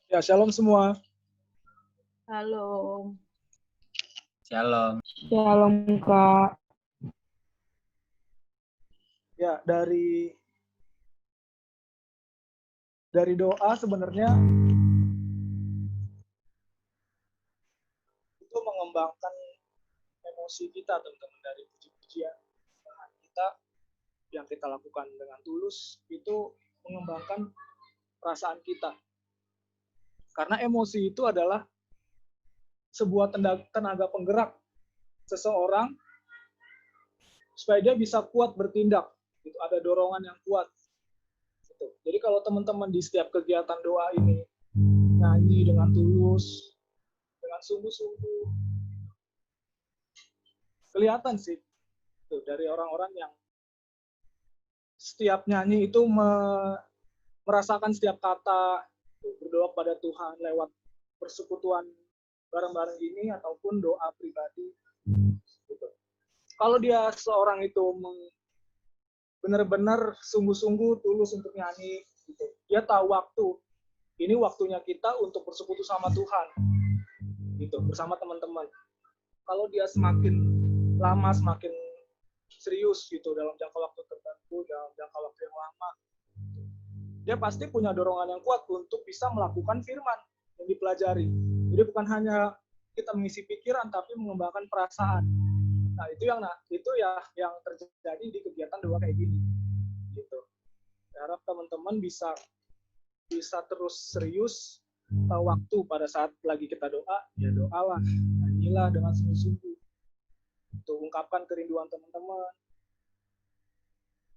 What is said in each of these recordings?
Ya, shalom semua. Halo. Shalom. Shalom, Kak. Ya, dari doa sebenarnya itu mengembangkan emosi kita, teman-teman, dari puji-pujian kita yang kita lakukan dengan tulus itu mengembangkan perasaan kita. Karena emosi itu adalah sebuah tenaga penggerak seseorang supaya dia bisa kuat bertindak. Itu ada dorongan yang kuat. Gitu. Jadi kalau teman-teman di setiap kegiatan doa ini nyanyi dengan tulus, dengan sungguh-sungguh, kelihatan sih tuh, dari orang-orang yang setiap nyanyi itu merasakan setiap kata, berdoa pada Tuhan lewat persekutuan bareng-bareng ini ataupun doa pribadi. Gitu. Kalau dia seorang itu benar-benar sungguh-sungguh tulus untuk nyanyi, gitu. Dia tahu waktu. Ini waktunya kita untuk bersekutu sama Tuhan, gitu, bersama teman-teman. Kalau dia semakin lama, semakin serius gitu dalam jangka waktu tertentu, dalam jangka waktu yang lama, dia pasti punya dorongan yang kuat untuk bisa melakukan firman yang dipelajari. Jadi bukan hanya kita mengisi pikiran, tapi mengembangkan perasaan. Nah, itu yang terjadi di kegiatan doa kayak gini. Gitu. Saya harap teman-teman bisa terus serius, tahu waktu pada saat lagi kita doa, ya doalah, nyanyilah dengan sungguh-sungguh. Untuk ungkapkan kerinduan teman-teman.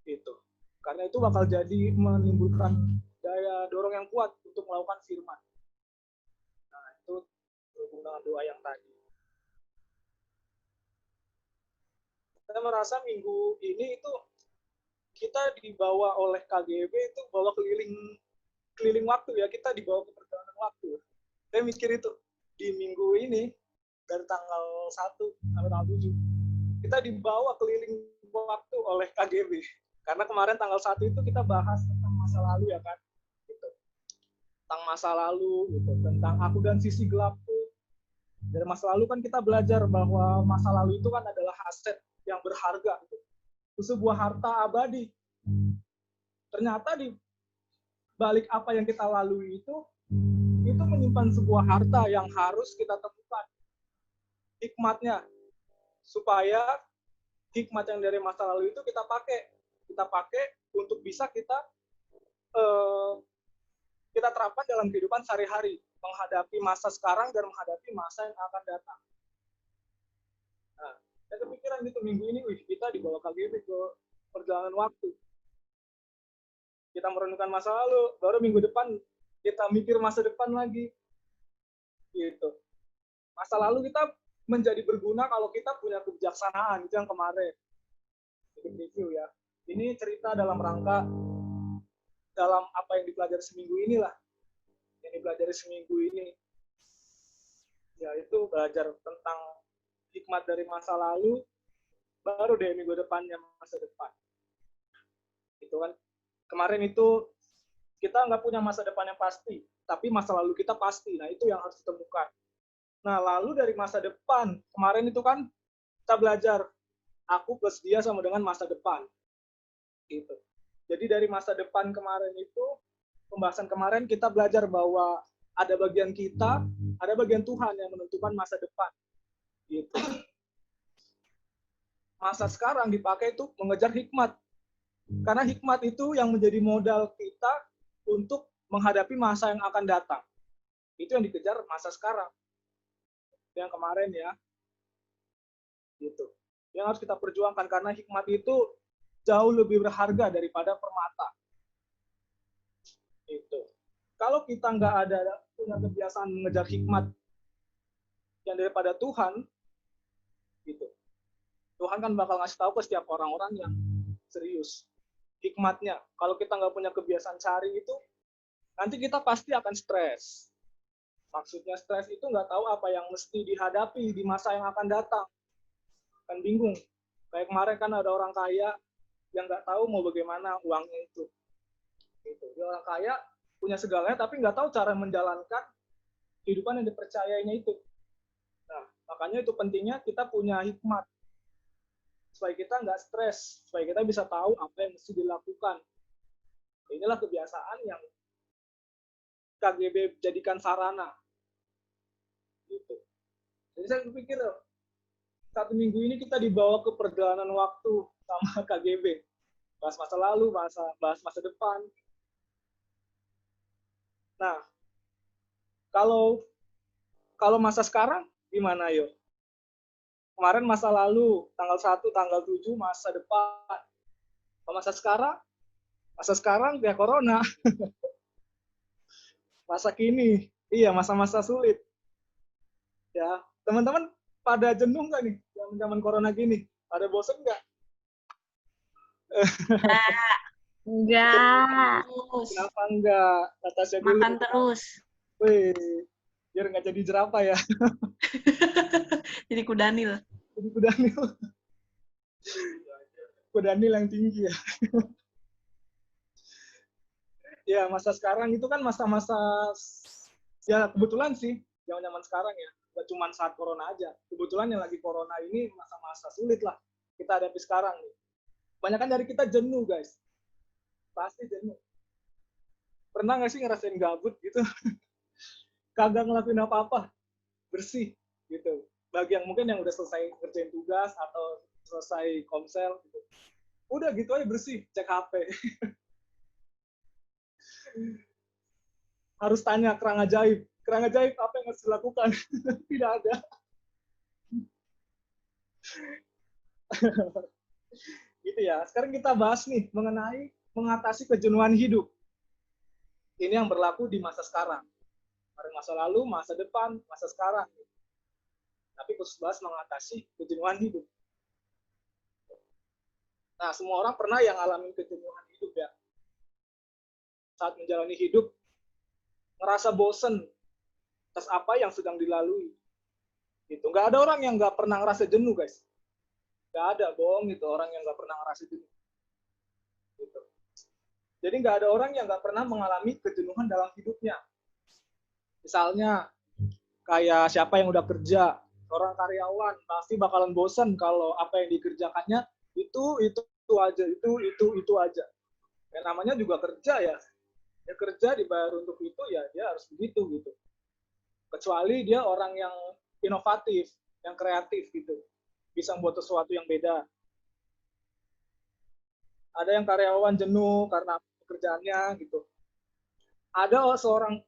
Gitu. Karena itu bakal jadi menimbulkan daya dorong yang kuat untuk melakukan firman. Nah, itu berhubung dengan doa yang tadi. Saya merasa minggu ini itu kita dibawa oleh KGB itu bawa keliling waktu ya, kita dibawa ke perjalanan waktu. Saya mikir itu di minggu ini dari tanggal 1 sampai tanggal 7 kita dibawa keliling waktu oleh KGB. Karena kemarin tanggal 1 itu kita bahas tentang masa lalu ya kan. Gitu. Tentang masa lalu, gitu. Tentang aku dan sisi gelapku. Dari masa lalu kan kita belajar bahwa masa lalu itu kan adalah aset yang berharga. Gitu. Itu sebuah harta abadi. Ternyata di balik apa yang kita lalui itu menyimpan sebuah harta yang harus kita temukan hikmatnya, supaya hikmat yang dari masa lalu itu kita pakai untuk bisa kita terapkan dalam kehidupan sehari-hari, menghadapi masa sekarang dan menghadapi masa yang akan datang. Nah, saya kepikiran gitu minggu ini, kita dibawa KGB ke perjalanan waktu. Kita merenungkan masa lalu, baru minggu depan kita mikir masa depan lagi. Gitu. Masa lalu kita menjadi berguna kalau kita punya kebijaksanaan, itu yang kemarin. Jadi review ya. Ini cerita dalam rangka dalam apa yang dipelajari seminggu inilah. Yang dipelajari seminggu ini yaitu belajar tentang hikmat dari masa lalu, baru deh minggu depannya masa depan. Itu kan kemarin itu kita nggak punya masa depan yang pasti, tapi masa lalu kita pasti. Nah, itu yang harus ditemukan. Nah, lalu dari masa depan, kemarin itu kan kita belajar aku plus dia sama dengan masa depan. Gitu. Jadi dari masa depan kemarin itu, pembahasan kemarin kita belajar bahwa ada bagian kita, ada bagian Tuhan yang menentukan masa depan. Gitu. Masa sekarang dipakai itu mengejar hikmat. Karena hikmat itu yang menjadi modal kita untuk menghadapi masa yang akan datang. Itu yang dikejar masa sekarang. Yang kemarin ya. Gitu. Yang harus kita perjuangkan karena hikmat itu jauh lebih berharga daripada permata. Itu. Kalau kita nggak ada punya kebiasaan mengejar hikmat yang daripada Tuhan, gitu. Tuhan kan bakal ngasih tahu ke setiap orang-orang yang serius hikmatnya. Kalau kita nggak punya kebiasaan cari itu, nanti kita pasti akan stres. Maksudnya stres itu nggak tahu apa yang mesti dihadapi di masa yang akan datang. Kan bingung. Kayak kemarin kan ada orang kaya yang nggak tahu mau bagaimana uangnya itu. Gitu. Dia orang kaya, punya segalanya tapi nggak tahu cara menjalankan kehidupan yang dipercayainya itu. Nah, makanya itu pentingnya kita punya hikmat supaya kita nggak stres, supaya kita bisa tahu apa yang mesti dilakukan. Inilah kebiasaan yang KGB jadikan sarana. Gitu. Jadi saya berpikir, 1 minggu ini kita dibawa ke perjalanan waktu sama KGB. Bahas masa lalu, bahas masa depan. Nah, kalau masa sekarang gimana yo? Kemarin masa lalu, tanggal 1, tanggal 7, masa depan. Kalau masa sekarang ya corona. Masa kini, iya masa-masa sulit. Ya, teman-teman pada jenuh nggak nih zaman corona gini? Pada bosen nggak? Enggak. Kenapa enggak? Natasha dulu. Makan terus. Wih, biar nggak jadi jerapah ya. Jadi kudanil. Jadi kudanil. Kudanil yang tinggi ya. Ya, masa sekarang itu kan masa-masa, ya kebetulan sih, zaman-zaman sekarang ya. Nggak cuma saat corona aja. Kebetulan yang lagi corona ini masa-masa sulit lah kita hadapi sekarang nih. Banyak kan dari kita jenuh, guys. Pasti jenuh. Pernah nggak sih ngerasain gabut gitu? Kagak ngelakuin apa-apa. Bersih gitu. Bagi yang mungkin yang udah selesai ngerjain tugas atau selesai komsel gitu. Udah gitu aja bersih, cek HP. Harus tanya kerang ajaib. Kerang ajaib apa yang harus dilakukan? Tidak ada. Gitu ya. Sekarang kita bahas nih mengenai mengatasi kejenuhan hidup. Ini yang berlaku di masa sekarang. Masa lalu, masa depan, masa sekarang. Tapi khusus bahas mengatasi kejenuhan hidup. Nah, semua orang pernah yang ngalamin kejenuhan hidup ya. Saat menjalani hidup, ngerasa bosen atas apa yang sedang dilalui. Gitu. Nggak ada orang yang nggak pernah ngerasa jenuh, guys. Nggak ada, bohong gitu, orang yang nggak pernah ngerasa jenuh. Gitu. Jadi nggak ada orang yang nggak pernah mengalami kejenuhan dalam hidupnya. Misalnya, kayak siapa yang udah kerja, orang karyawan, pasti bakalan bosen kalau apa yang dikerjakannya itu aja, itu aja. Ya, namanya juga kerja ya. Ya kerja dibayar untuk itu ya dia harus begitu gitu. Kecuali dia orang yang inovatif, yang kreatif gitu. Bisa membuat sesuatu yang beda. Ada yang karyawan jenuh karena pekerjaannya gitu. Ada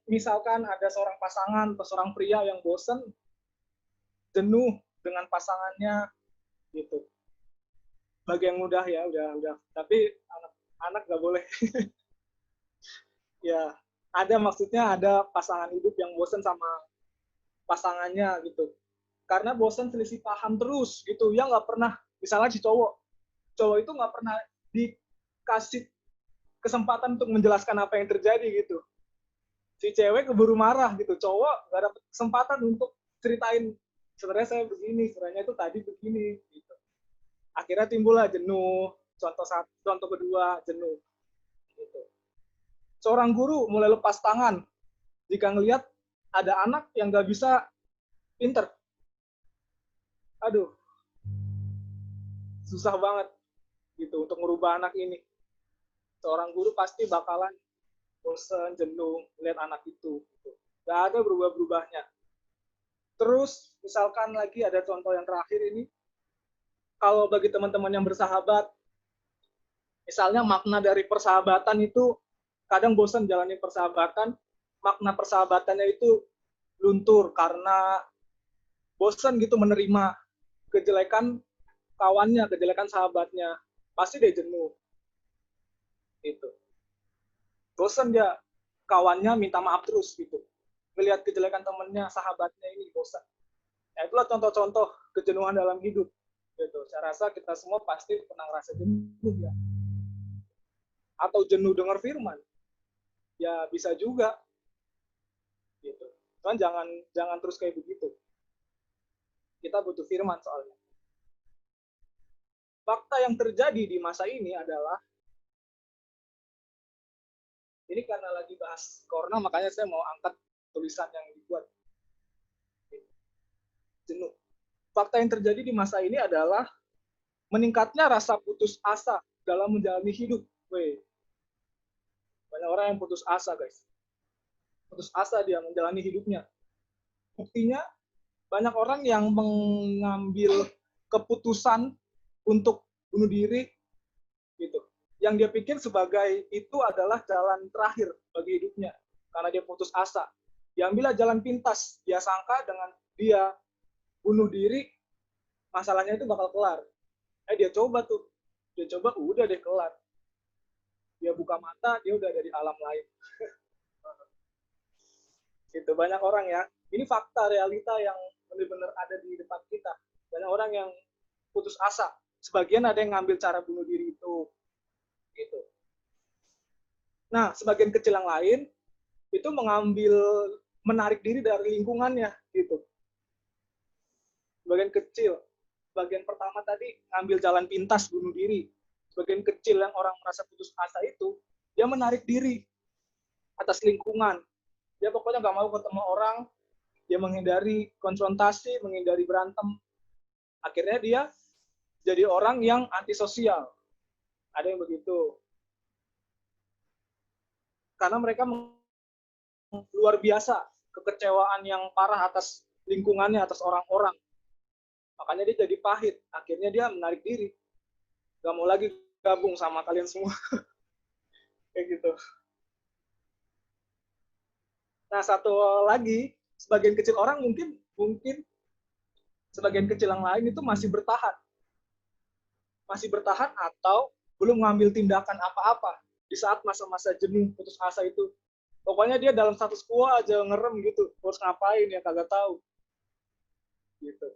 misalkan ada seorang pasangan atau seorang pria yang bosen, jenuh dengan pasangannya gitu. Bagi yang mudah ya udah. Tapi anak nggak boleh. Ya, maksudnya ada pasangan hidup yang bosen sama pasangannya gitu. Karena bosen selisih paham terus gitu. Ya nggak pernah, misalnya si cowok itu nggak pernah dikasih kesempatan untuk menjelaskan apa yang terjadi gitu. Si cewek keburu marah gitu, cowok nggak dapat kesempatan untuk ceritain sebenarnya saya begini, sebenarnya itu tadi begini gitu. Akhirnya timbullah jenuh. Contoh kedua, jenuh. Gitu. Seorang guru mulai lepas tangan jika ngelihat ada anak yang nggak bisa pinter. Aduh, susah banget gitu untuk merubah anak ini. Seorang guru pasti bakalan bosan, jenuh melihat anak itu. Gitu. Gak ada berubah-berubahnya. Terus, misalkan lagi ada contoh yang terakhir ini, kalau bagi teman-teman yang bersahabat, misalnya makna dari persahabatan itu, kadang bosan jalani persahabatan, makna persahabatannya itu luntur karena bosan gitu menerima kejelekan kawannya, kejelekan sahabatnya. Pasti dia jenuh. Gitu. Bosan dia, kawannya minta maaf terus gitu. Melihat kejelekan temannya, sahabatnya ini bosan. Nah, itulah contoh-contoh kejenuhan dalam hidup. Gitu. Saya rasa kita semua pasti pernah ngerasa jenuh ya. Atau jenuh dengar firman. Ya bisa juga. Gitu. Cuman jangan terus kayak begitu. Kita butuh firman soalnya. Fakta yang terjadi di masa ini adalah Ini karena lagi bahas corona, makanya saya mau angkat tulisan yang dibuat. Jenuh. Fakta yang terjadi di masa ini adalah meningkatnya rasa putus asa dalam menjalani hidup. Banyak orang yang putus asa, guys. Putus asa dia menjalani hidupnya. Buktinya, banyak orang yang mengambil keputusan untuk bunuh diri, gitu. Yang dia pikir sebagai itu adalah jalan terakhir bagi hidupnya, karena dia putus asa. Diambillah jalan pintas. Dia sangka dengan dia bunuh diri, masalahnya itu bakal kelar. Dia coba tuh. Dia coba, udah deh kelar. Dia buka mata, dia udah ada di alam lain. Gitu, banyak orang ya. Ini fakta realita yang benar-benar ada di depan kita. Banyak orang yang putus asa. Sebagian ada yang ngambil cara bunuh diri itu. Gitu. Nah, sebagian kecil yang lain itu menarik diri dari lingkungannya. Gitu. Sebagian kecil. Bagian pertama tadi ngambil jalan pintas bunuh diri. Sebagian kecil yang orang merasa putus asa itu, dia menarik diri atas lingkungan. Dia pokoknya nggak mau ketemu orang, dia menghindari konfrontasi, menghindari berantem. Akhirnya dia jadi orang yang antisosial. Ada yang begitu. Karena mereka luar biasa, kekecewaan yang parah atas lingkungannya, atas orang-orang. Makanya dia jadi pahit. Akhirnya dia menarik diri. Gak mau lagi gabung sama kalian semua. Kayak gitu. Nah, satu lagi, sebagian kecil orang mungkin sebagian kecil yang lain itu masih bertahan. Masih bertahan atau belum mengambil tindakan apa-apa di saat masa-masa jenuh, putus asa itu. Pokoknya dia dalam status quo aja ngerem gitu. Harus ngapain ya kagak tahu. Gitu.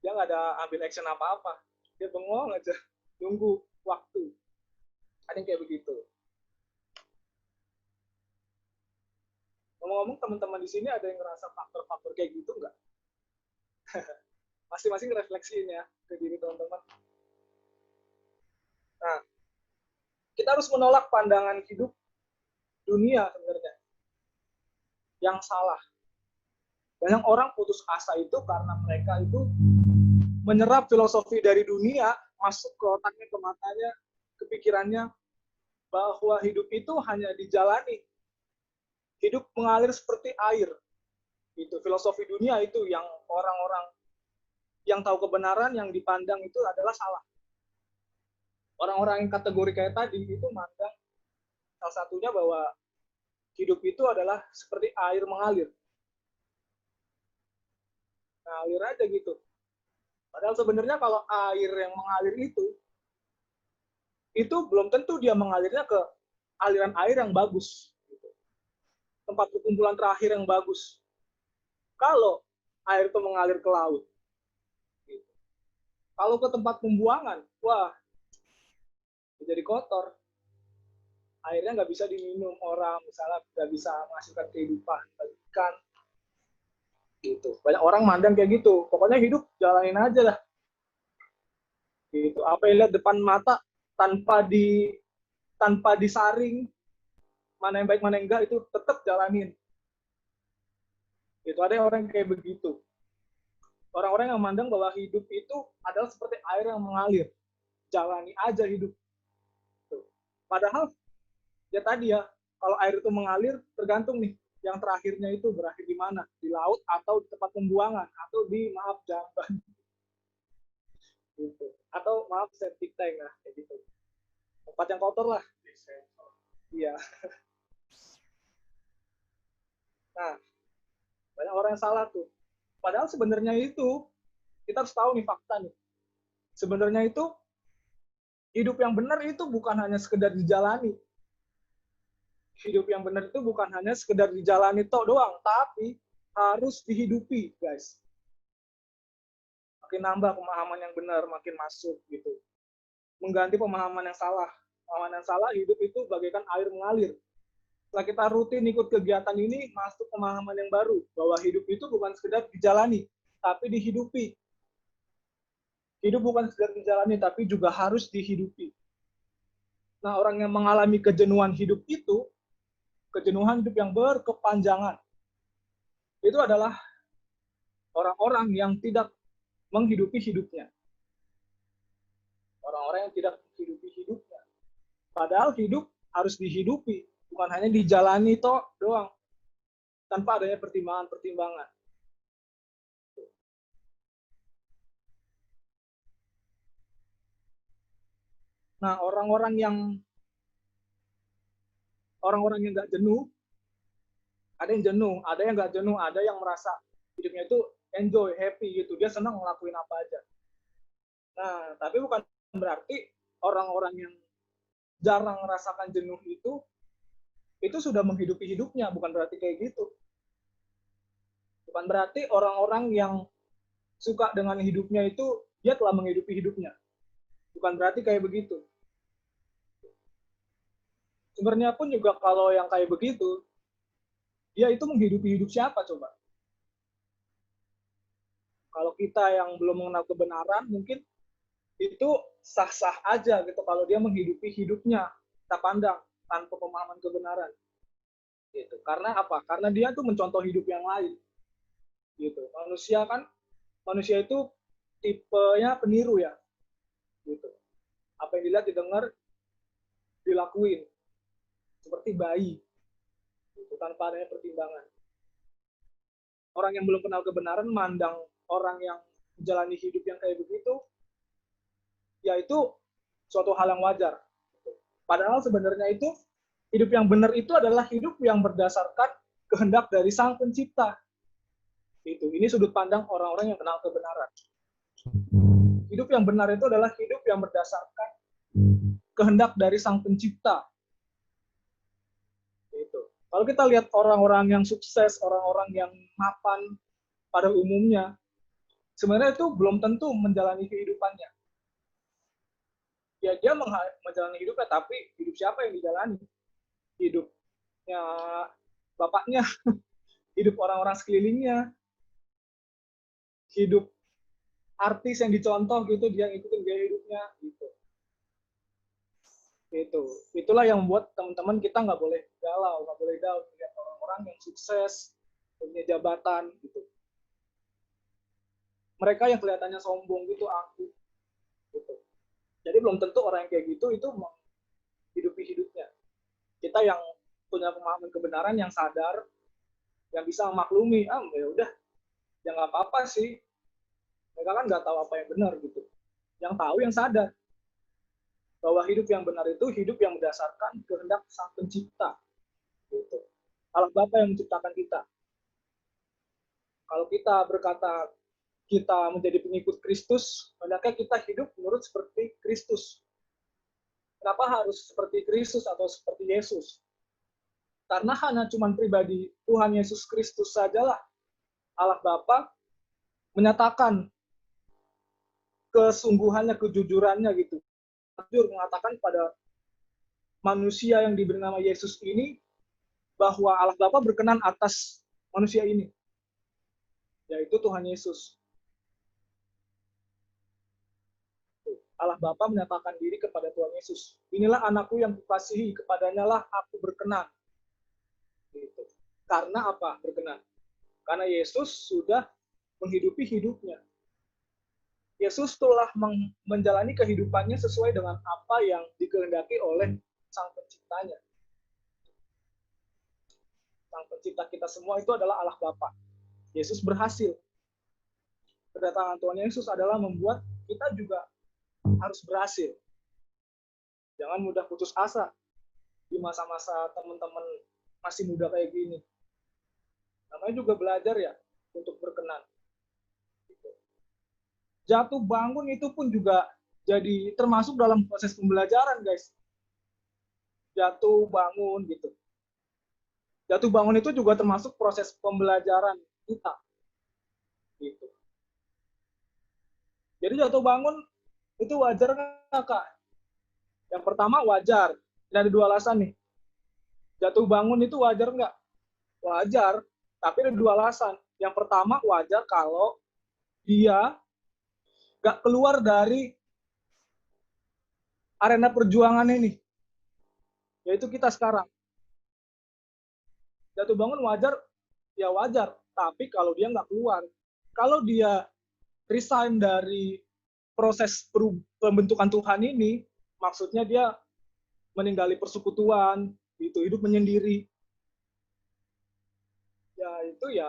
Dia nggak ada ambil action apa-apa. Dia bengong aja, nunggu waktu. Ada yang kayak begitu. Ngomong-ngomong, teman-teman di sini ada yang ngerasa faktor-faktor kayak gitu nggak? Masing-masing refleksinya ke diri teman-teman. Nah, kita harus menolak pandangan hidup dunia sebenarnya yang salah. Banyak orang putus asa itu karena mereka itu menyerap filosofi dari dunia, masuk ke otaknya, ke matanya, ke pikirannya, bahwa hidup itu hanya dijalani. Hidup mengalir seperti air. Itu filosofi dunia itu yang orang-orang yang tahu kebenaran, yang dipandang itu adalah salah. Orang-orang yang kategori kayak tadi itu mandang salah satunya bahwa hidup itu adalah seperti air mengalir. Ngalir aja gitu. Padahal sebenarnya kalau air yang mengalir itu belum tentu dia mengalirnya ke aliran air yang bagus. Tempat perkumpulan terakhir yang bagus. Kalau air itu mengalir ke laut. Kalau ke tempat pembuangan, wah, jadi kotor. Airnya nggak bisa diminum orang, misalnya nggak bisa menghasilkan kehidupan bagi ikan. Gitu. Banyak orang mandang kayak gitu. Pokoknya hidup jalanin aja lah. Gitu. Apa yang lihat depan mata tanpa disaring, mana yang baik mana yang enggak, itu tetap jalanin. Itu ada orang kayak begitu. Orang-orang yang mandang bahwa hidup itu adalah seperti air yang mengalir. Jalani aja hidup. Padahal ya tadi ya, kalau air itu mengalir tergantung nih yang terakhirnya itu berakhir di mana, di laut atau di tempat pembuangan atau di jamban gitu, atau septic tank lah kayak gitu, tempat yang kotor lah. Iya. Nah, banyak orang yang salah tuh. Padahal sebenarnya itu kita harus tahu nih fakta nih. Sebenarnya itu hidup yang benar itu bukan hanya sekedar dijalani. Hidup yang benar itu bukan hanya sekedar dijalani toh doang, tapi harus dihidupi, guys. Makin nambah pemahaman yang benar, makin masuk gitu. Mengganti pemahaman yang salah. Pemahaman yang salah, hidup itu bagaikan air mengalir. Setelah kita rutin ikut kegiatan ini, masuk pemahaman yang baru, bahwa hidup itu bukan sekedar dijalani, tapi dihidupi. Hidup bukan sekedar dijalani, tapi juga harus dihidupi. Nah, orang yang mengalami kejenuhan hidup itu, kejenuhan hidup yang berkepanjangan, itu adalah orang-orang yang tidak menghidupi hidupnya. Orang-orang yang tidak menghidupi hidupnya. Padahal hidup harus dihidupi, bukan hanya dijalani toh doang, tanpa adanya pertimbangan-pertimbangan. Nah, orang-orang yang nggak jenuh, ada yang jenuh, ada yang nggak jenuh, ada yang merasa hidupnya itu enjoy, happy gitu, dia senang ngelakuin apa aja. Nah, tapi bukan berarti orang-orang yang jarang merasakan jenuh itu sudah menghidupi hidupnya, bukan berarti kayak gitu. Bukan berarti orang-orang yang suka dengan hidupnya itu dia telah menghidupi hidupnya. Bukan berarti kayak begitu. Sebenarnya pun juga kalau yang kayak begitu, dia itu menghidupi hidup siapa coba? Kalau kita yang belum mengenal kebenaran, mungkin itu sah-sah aja gitu kalau dia menghidupi hidupnya, kita pandang tanpa pemahaman kebenaran. Gitu. Karena apa? Karena dia tuh mencontoh hidup yang lain. Gitu. Manusia itu tipenya peniru ya. Gitu. Apa yang dilihat, didengar, dilakuin. Seperti bayi. Gitu, tanpa adanya pertimbangan. Orang yang belum kenal kebenaran mandang orang yang menjalani hidup yang kayak begitu, yaitu suatu hal yang wajar. Padahal sebenarnya itu hidup yang benar itu adalah hidup yang berdasarkan kehendak dari Sang Pencipta. Ini sudut pandang orang-orang yang kenal kebenaran. Hidup yang benar itu adalah hidup yang berdasarkan kehendak dari Sang Pencipta. Kalau kita lihat orang-orang yang sukses, orang-orang yang mapan pada umumnya, sebenarnya itu belum tentu menjalani kehidupannya. Ya, dia menjalani hidupnya, tapi hidup siapa yang dijalani? Hidupnya bapaknya, hidup orang-orang sekelilingnya, hidup artis yang dicontoh gitu, dia ngikutin gaya hidupnya gitu. Itulah yang membuat teman-teman kita nggak boleh galau, nggak boleh down lihat orang-orang yang sukses, punya jabatan gitu. Mereka yang kelihatannya sombong gitu, aku gitu. Jadi belum tentu orang yang kayak gitu itu menghidupi hidupnya. Kita yang punya pemahaman kebenaran, yang sadar, yang bisa memaklumi, ya udah, ya nggak apa-apa sih. Mereka kan nggak tahu apa yang benar gitu. Yang tahu yang sadar bahwa hidup yang benar itu hidup yang berdasarkan kehendak Sang Pencipta. Gitu. Allah Bapa yang menciptakan kita. Kalau kita berkata kita menjadi pengikut Kristus, hendaknya kita hidup menurut seperti Kristus. Kenapa harus seperti Kristus atau seperti Yesus? Karena hanya cuma pribadi Tuhan Yesus Kristus sajalah Allah Bapa menyatakan kesungguhannya, kejujurannya gitu. Jujur mengatakan pada manusia yang diberi nama Yesus ini bahwa Allah Bapa berkenan atas manusia ini, yaitu Tuhan Yesus. Allah Bapa menyatakan diri kepada Tuhan Yesus. Inilah anakku yang kukasihi, kepadanya lah aku berkenan. Gitu. Karena apa berkenan? Karena Yesus sudah menghidupi hidupnya. Yesus telah menjalani kehidupannya sesuai dengan apa yang dikehendaki oleh Sang Penciptanya. Sang Pencipta kita semua itu adalah Allah Bapa. Yesus berhasil. Kedatangan Tuhan Yesus adalah membuat kita juga harus berhasil. Jangan mudah putus asa di masa-masa teman-teman masih muda kayak gini. Namanya juga belajar ya untuk berkenan. Jatuh bangun itu pun juga jadi termasuk dalam proses pembelajaran, guys. Jatuh bangun gitu. Jatuh bangun itu juga termasuk proses pembelajaran kita. Gitu. Jadi jatuh bangun itu wajar nggak, Kak? Yang pertama wajar. Ini ada dua alasan nih. Jatuh bangun itu wajar nggak? Wajar. Tapi ada dua alasan. Yang pertama wajar kalau dia nggak keluar dari arena perjuangan ini. yaitu kita sekarang. Jatuh bangun wajar, ya wajar. Tapi kalau dia nggak keluar, kalau dia resign dari proses pembentukan Tuhan ini, maksudnya dia meninggali persekutuan, itu hidup menyendiri. Ya itu ya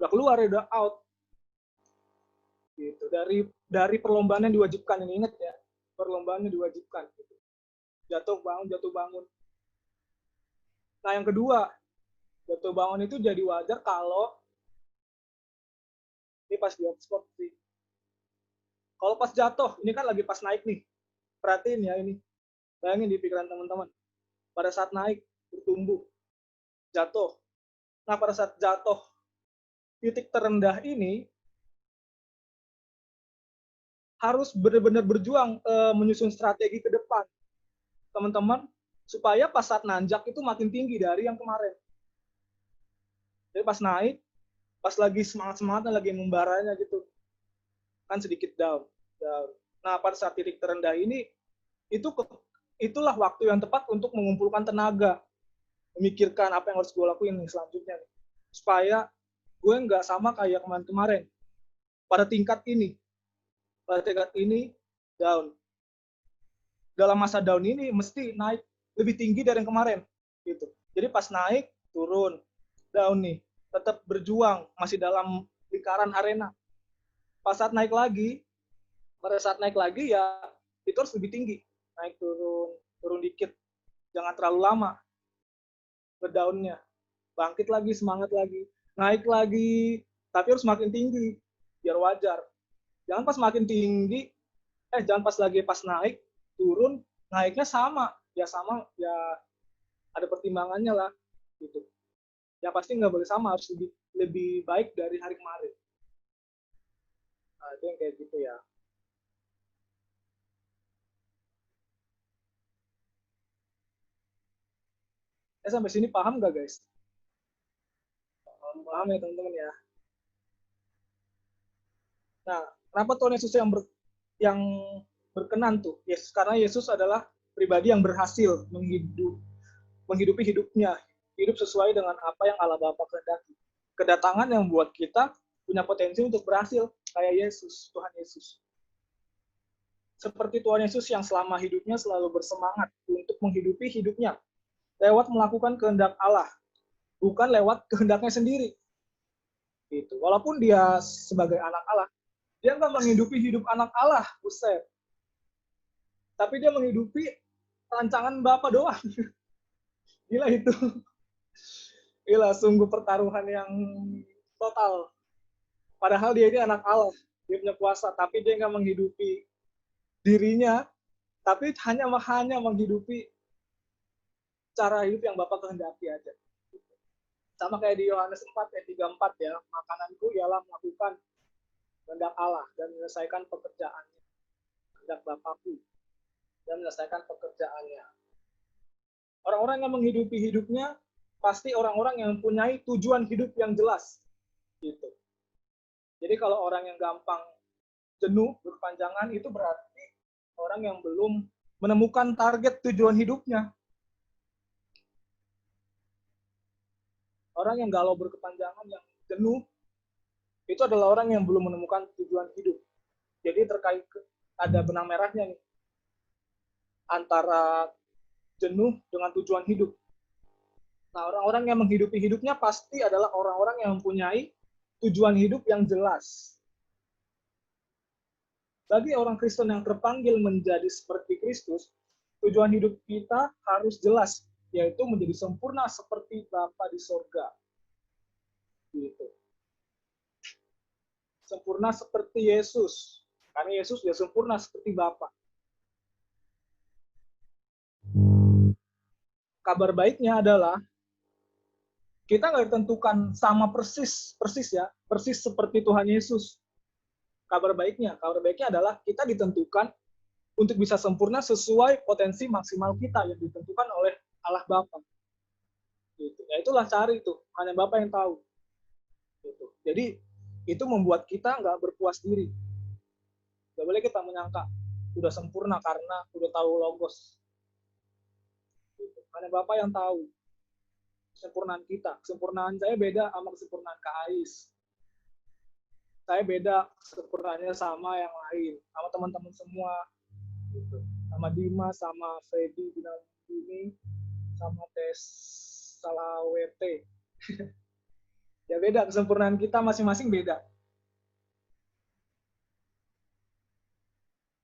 udah keluar, ya udah out. Gitu. Dari perlombaan yang diwajibkan, ini ingat ya, perlombaan yang diwajibkan. Gitu. Jatuh bangun. Nah yang kedua, jatuh bangun itu jadi wajar kalau ini pas di Oxford sih. Kalau pas jatuh, ini kan lagi pas naik nih. Perhatiin ya ini. Bayangin di pikiran teman-teman. Pada saat naik, bertumbuh, jatuh. Nah pada saat jatuh, titik terendah ini harus benar-benar berjuang menyusun strategi ke depan. Teman-teman, supaya pas saat nanjak itu makin tinggi dari yang kemarin. Jadi pas naik, pas lagi semangat-semangatnya, lagi membaranya gitu, kan sedikit down. Nah pada saat titik terendah ini, itulah waktu yang tepat untuk mengumpulkan tenaga, memikirkan apa yang harus gue lakuin nih selanjutnya nih. Supaya gue nggak sama kayak kemarin-kemarin. Pada tingkat ini down. Dalam masa down ini mesti naik lebih tinggi dari yang kemarin gitu. Jadi pas naik turun, down nih, tetap berjuang masih dalam lingkaran arena. Pas saat naik lagi, pada saat naik lagi ya itu harus lebih tinggi, naik turun dikit, jangan terlalu lama ngedownnya, bangkit lagi, semangat lagi, naik lagi, tapi harus makin tinggi biar wajar. Jangan pas makin tinggi, jangan pas naik turun, naiknya sama ya ada pertimbangannya lah gitu. Ya pasti nggak boleh sama, harus lebih baik dari hari kemarin. Nah, itu yang kayak gitu ya. Sampai sini paham nggak guys? Paham ya teman-teman ya. Nah, kenapa Tuhan Yesus yang berkenan tuh? Yesus, karena Yesus adalah pribadi yang berhasil menghidupi hidupnya, hidup sesuai dengan apa yang Allah Bapa kehendaki. Kedatangan yang membuat kita punya potensi untuk berhasil kayak Yesus, Tuhan Yesus. Seperti Tuhan Yesus yang selama hidupnya selalu bersemangat untuk menghidupi hidupnya lewat melakukan kehendak Allah, bukan lewat kehendaknya sendiri. Gitu. Walaupun dia sebagai anak Allah, dia nggak menghidupi hidup anak Allah, buset. Tapi dia menghidupi rancangan Bapa doang. Gila itu. Gila, sungguh pertaruhan yang total. Padahal dia ini anak Allah, dia punya kuasa, tapi dia nggak menghidupi dirinya, tapi hanya menghidupi cara hidup yang Bapa kehendaki aja. Sama kayak di Yohanes 4 ayat 34 ya, makananku ialah melakukan kehendak Allah dan menyelesaikan pekerjaannya, kehendak Bapakku dan menyelesaikan pekerjaannya. Orang-orang yang menghidupi hidupnya pasti orang-orang yang mempunyai tujuan hidup yang jelas. Gitu. Jadi kalau orang yang gampang jenuh, berkepanjangan, itu berarti orang yang belum menemukan target tujuan hidupnya. Orang yang galau berkepanjangan, yang jenuh, itu adalah orang yang belum menemukan tujuan hidup. Jadi terkait ada benang merahnya nih antara jenuh dengan tujuan hidup. Nah, orang-orang yang menghidupi hidupnya pasti adalah orang-orang yang mempunyai tujuan hidup yang jelas. Bagi orang Kristen yang terpanggil menjadi seperti Kristus, tujuan hidup kita harus jelas, yaitu menjadi sempurna seperti Bapa di sorga. Gitu. Sempurna seperti Yesus. Karena Yesus dia sempurna seperti Bapa. Kabar baiknya adalah kita nggak ditentukan sama persis seperti Tuhan Yesus. Kabar baiknya adalah kita ditentukan untuk bisa sempurna sesuai potensi maksimal kita yang ditentukan oleh Allah Bapa. Gitu. Ya itulah cari itu, hanya Bapa yang tahu. Gitu. Jadi itu membuat kita nggak berpuas diri. Nggak boleh kita menyangka udah sempurna karena udah tahu logos. Hanya Bapa yang tahu kesempurnaan kita. Kesempurnaan saya beda sama kesempurnaan Kak Ais. Saya beda kesempurnaannya sama yang lain, sama teman-teman semua. Gitu. Sama Dimas, sama Freddy, Bini, sama Tes Salawete. Ya beda, kesempurnaan kita masing-masing beda.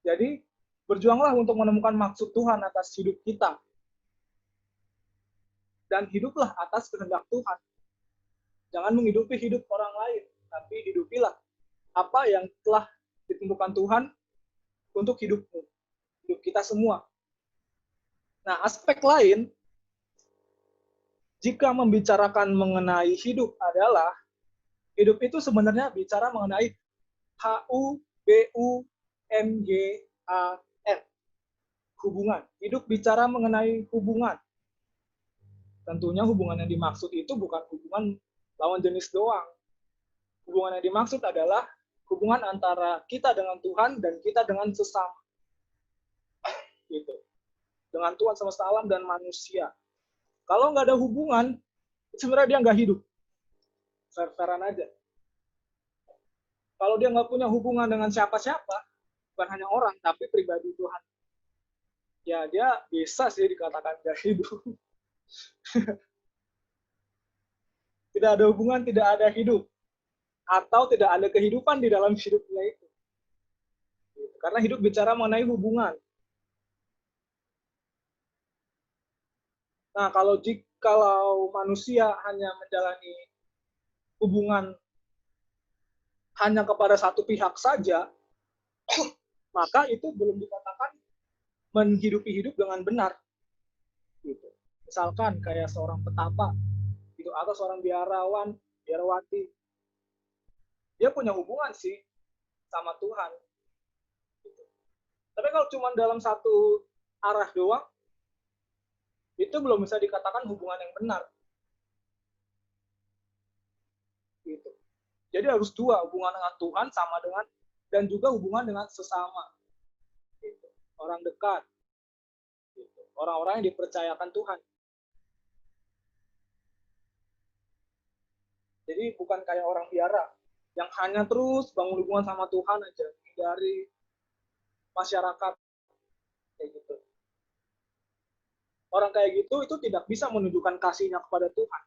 Jadi, berjuanglah untuk menemukan maksud Tuhan atas hidup kita. Dan hiduplah atas kehendak Tuhan. Jangan menghidupi hidup orang lain, tapi hidupilah apa yang telah ditentukan Tuhan untuk hidupmu. Hidup kita semua. Nah, aspek lain, jika membicarakan mengenai hidup adalah, hidup itu sebenarnya bicara mengenai HUBUNGAN. Hubungan. Hidup bicara mengenai hubungan. Tentunya hubungan yang dimaksud itu bukan hubungan lawan jenis doang. Hubungan yang dimaksud adalah hubungan antara kita dengan Tuhan dan kita dengan sesama. Gitu. Dengan Tuhan semesta alam dan manusia. Kalau nggak ada hubungan, sebenarnya dia nggak hidup. Fair-fairan aja. Kalau dia nggak punya hubungan dengan siapa-siapa, bukan hanya orang, tapi pribadi Tuhan. Ya, dia bisa sih dikatakan nggak hidup. Tidak ada hubungan, tidak ada hidup. Atau tidak ada kehidupan di dalam hidupnya itu. Karena hidup bicara mengenai hubungan. Nah, kalau manusia hanya menjalani hubungan hanya kepada satu pihak saja, maka itu belum dikatakan menghidupi hidup dengan benar. Gitu. Misalkan kayak seorang petapa, gitu, atau seorang biarawati, dia punya hubungan sih sama Tuhan. Gitu. Tapi kalau cuma dalam satu arah doang, itu belum bisa dikatakan hubungan yang benar. Gitu. Jadi harus dua, hubungan dengan Tuhan sama dengan, dan juga hubungan dengan sesama. Gitu. Orang dekat. Gitu. Orang-orang yang dipercayakan Tuhan. Jadi bukan kayak orang biara yang hanya terus bangun hubungan sama Tuhan aja dari masyarakat kayak gitu. Orang kayak gitu itu tidak bisa menunjukkan kasihnya kepada Tuhan.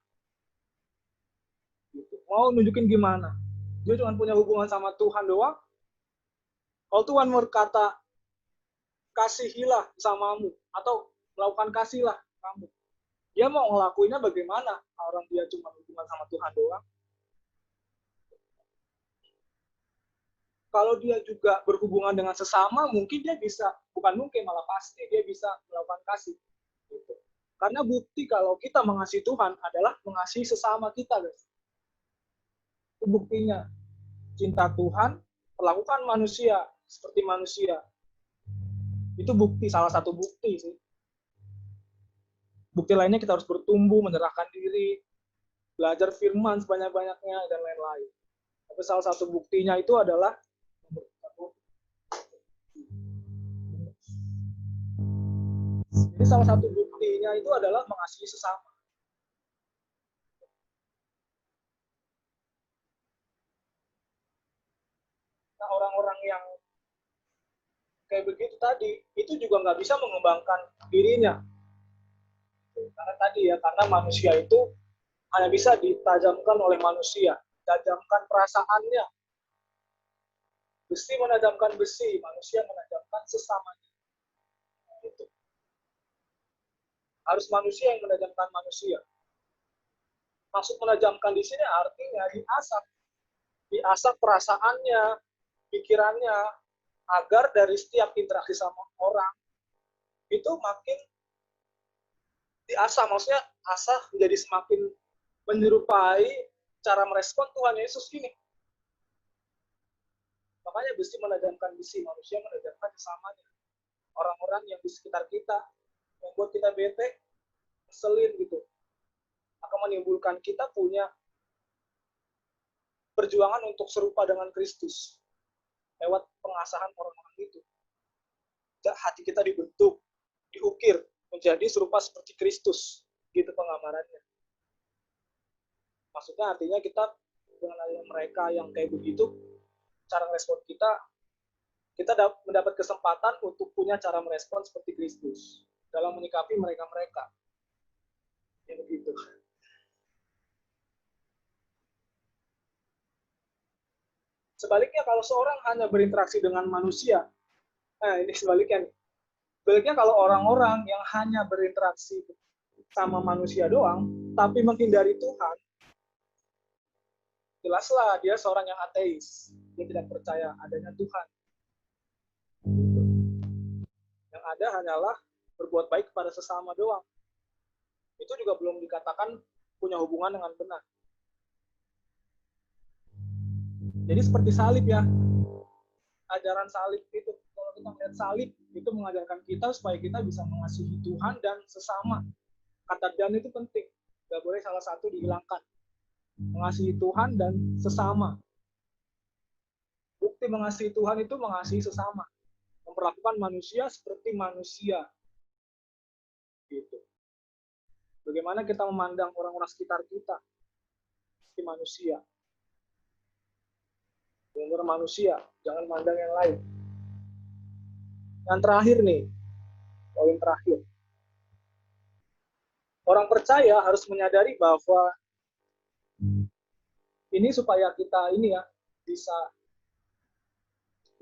Gitu. Mau nunjukin gimana? Dia cuma punya hubungan sama Tuhan doang. Kalau Tuhan berkata kasihilah samamu atau melakukan kasihlah kamu, dia mau ngelakuinnya bagaimana? Orang dia cuma hubungan sama Tuhan doang. Kalau dia juga berhubungan dengan sesama, mungkin dia bisa, bukan mungkin, malah pasti dia bisa melakukan kasih. Gitu. Karena bukti kalau kita mengasihi Tuhan adalah mengasihi sesama kita, guys. Itu buktinya. Cinta Tuhan, perlakukan manusia seperti manusia. Itu bukti, salah satu bukti sih. Bukti lainnya kita harus bertumbuh, menyerahkan diri, belajar firman sebanyak-banyaknya, dan lain-lain. Tapi salah satu buktinya itu adalah jadi salah satu buktinya itu adalah mengasihi sesama. Nah, orang-orang yang kayak begitu tadi, itu juga nggak bisa mengembangkan dirinya. Karena tadi ya, karena manusia itu hanya bisa ditajamkan oleh manusia. Tajamkan perasaannya. Besi menajamkan besi, manusia menajamkan sesamanya. Gitu. Harus manusia yang menajamkan manusia. Maksud menajamkan di sini artinya diasah perasaannya, pikirannya, agar dari setiap interaksi sama orang itu makin diasah, maksudnya asah menjadi semakin menyerupai cara merespon Tuhan Yesus ini. Makanya besi menajamkan besi, manusia menajamkan sesamanya. Orang-orang yang di sekitar kita membuat kita bete, keselin gitu, akan menimbulkan kita punya perjuangan untuk serupa dengan Kristus lewat pengasahan orang-orang itu. Hati kita dibentuk, diukir menjadi serupa seperti Kristus, gitu penggambarannya. Maksudnya artinya kita dengan adanya mereka yang kayak begitu, cara respon kita mendapat kesempatan untuk punya cara merespon seperti Kristus dalam menyikapi mereka-mereka. Ya begitu. Sebaliknya kalau seorang hanya berinteraksi dengan manusia, nah ini sebaliknya nih. Sebaliknya kalau orang-orang yang hanya berinteraksi sama manusia doang, tapi menghindari Tuhan, jelaslah dia seorang yang ateis. Dia tidak percaya adanya Tuhan. Yang ada hanyalah berbuat baik kepada sesama doang. Itu juga belum dikatakan punya hubungan dengan benar. Jadi seperti salib ya. Ajaran salib itu, kalau kita melihat salib, itu mengajarkan kita supaya kita bisa mengasihi Tuhan dan sesama. Kata dan itu penting. Gak boleh salah satu dihilangkan. Mengasihi Tuhan dan sesama. Bukti mengasihi Tuhan itu mengasihi sesama. Memperlakukan manusia seperti manusia. Gitu. Bagaimana kita memandang orang-orang sekitar kita seperti manusia. Benar manusia, jangan mandang yang lain. Yang terakhir nih, poin terakhir. Orang percaya harus menyadari bahwa ini supaya kita ini ya bisa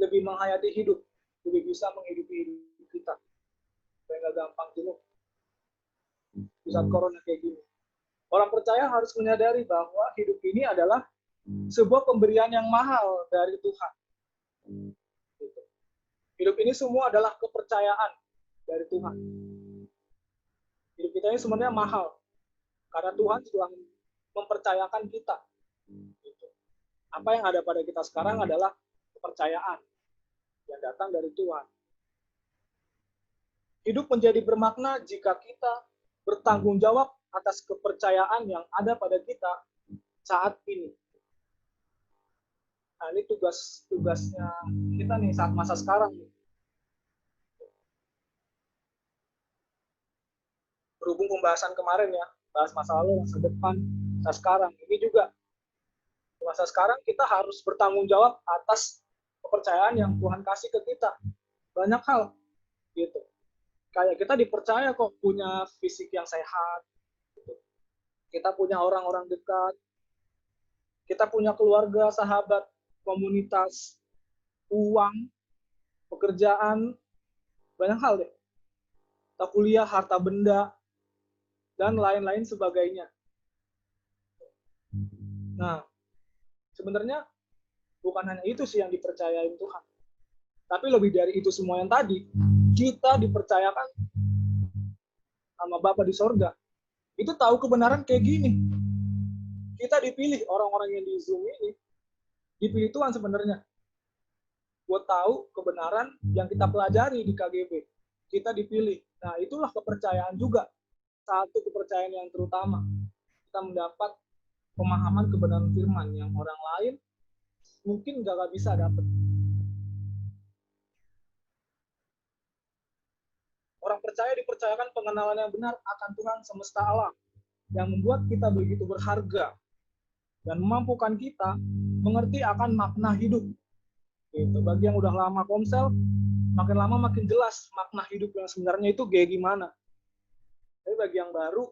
lebih menghayati hidup, lebih bisa menghidupi hidup kita, supaya nggak gampang jenuh di saat corona kayak gini. Orang percaya harus menyadari bahwa hidup ini adalah sebuah pemberian yang mahal dari Tuhan. Hidup ini semua adalah kepercayaan dari Tuhan. Hidup kita ini sebenarnya mahal karena Tuhan sudah mempercayakan kita. Apa yang ada pada kita sekarang adalah kepercayaan yang datang dari Tuhan. Hidup menjadi bermakna jika kita bertanggung jawab atas kepercayaan yang ada pada kita saat ini. Nah, ini tugasnya kita nih saat masa sekarang. Berhubung pembahasan kemarin ya, bahas masa lalu, masa depan, masa sekarang. Ini juga masa sekarang kita harus bertanggung jawab atas kepercayaan yang Tuhan kasih ke kita. Banyak hal gitu. Kayak kita dipercaya kok punya fisik yang sehat. Gitu. Kita punya orang-orang dekat. Kita punya keluarga, sahabat, komunitas, uang, pekerjaan, banyak hal deh. Kita kuliah, harta benda, dan lain-lain sebagainya. Nah, sebenarnya bukan hanya itu sih yang dipercayain Tuhan. Tapi lebih dari itu semua yang tadi, kita dipercayakan sama Bapa di sorga. Itu tahu kebenaran kayak gini. Kita dipilih, orang-orang yang di Zoom ini, dipilih Tuhan sebenarnya. Buat tahu kebenaran yang kita pelajari di KGB. Kita dipilih. Nah, itulah kepercayaan juga. Satu kepercayaan yang terutama. Kita mendapat pemahaman kebenaran firman yang orang lain mungkin nggak bisa dapat. Orang percaya dipercayakan pengenalan yang benar akan Tuhan semesta alam yang membuat kita begitu berharga dan memampukan kita mengerti akan makna hidup. Gitu. Bagi yang udah lama komsel, makin lama makin jelas makna hidup yang sebenarnya itu kayak gimana. Tapi bagi yang baru,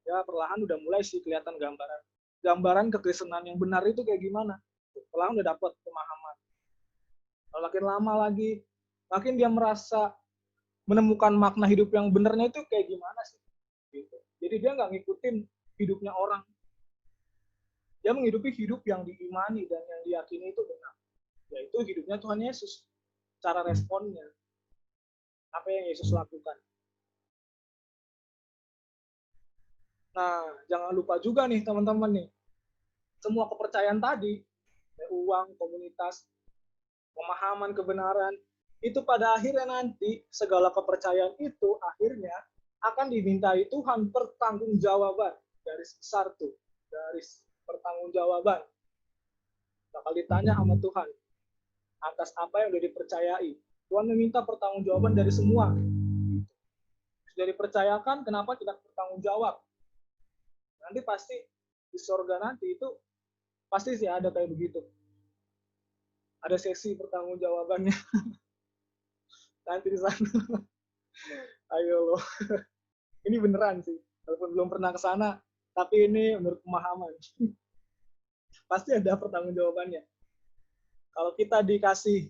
ya perlahan udah mulai sih kelihatan gambaran kekristenan yang benar itu kayak gimana. Perlahan udah dapat pemahaman. Kalau makin lama lagi, makin dia merasa menemukan makna hidup yang benarnya itu kayak gimana sih. Gitu. Jadi dia nggak ngikutin hidupnya orang. Dia menghidupi hidup yang diimani dan yang diyakini itu benar. Yaitu hidupnya Tuhan Yesus. Cara responnya. Apa yang Yesus lakukan. Nah, jangan lupa juga nih teman-teman nih. Semua kepercayaan tadi, uang, komunitas, pemahaman kebenaran, itu pada akhirnya nanti segala kepercayaan itu akhirnya akan dimintai Tuhan pertanggungjawaban. Garis besar tuh. Garis pertanggungjawaban. Bakal ditanya sama Tuhan atas apa yang udah dipercayai. Tuhan meminta pertanggungjawaban dari semua. Sudah dipercayakan, kenapa tidak bertanggung jawab? Nanti pasti di surga nanti itu pasti sih ada kayak begitu. Ada sesi pertanggungjawabannya nanti di sana. Ayo loh. Ini beneran sih. Walaupun belum pernah ke sana, tapi ini menurut pemahaman. Pasti ada pertanggungjawabannya. Kalau kita dikasih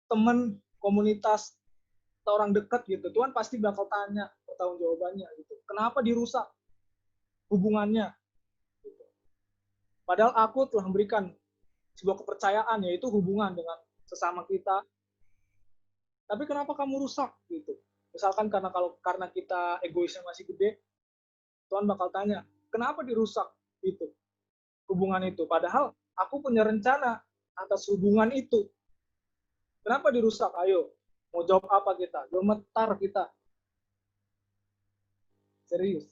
teman, komunitas, atau orang dekat gitu, Tuhan pasti bakal tanya pertanggungjawabannya gitu. Kenapa dirusak hubungannya? Gitu. Padahal aku telah memberikan sebuah kepercayaan, yaitu hubungan dengan sesama kita. Tapi kenapa kamu rusak gitu? Misalkan karena kita egoisnya masih gede, Tuhan bakal tanya, kenapa dirusak itu hubungan itu? Padahal aku punya rencana atas hubungan itu. Kenapa dirusak? Ayo, mau jawab apa kita? Gemetar kita. Serius.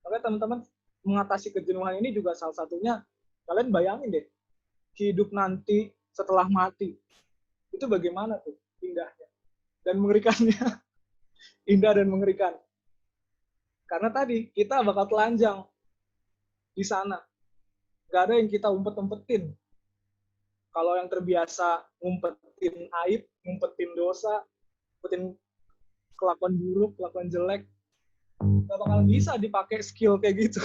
Makanya teman-teman, mengatasi kejenuhan ini juga salah satunya, kalian bayangin deh, hidup nanti setelah mati. Itu bagaimana tuh indahnya dan mengerikannya. Indah dan mengerikan. Karena tadi kita bakal telanjang di sana. Gak ada yang kita umpet-umpetin. Kalau yang terbiasa ngumpetin aib, ngumpetin dosa, ngumpetin kelakuan buruk, kelakuan jelek, gak bakal bisa dipakai skill kayak gitu.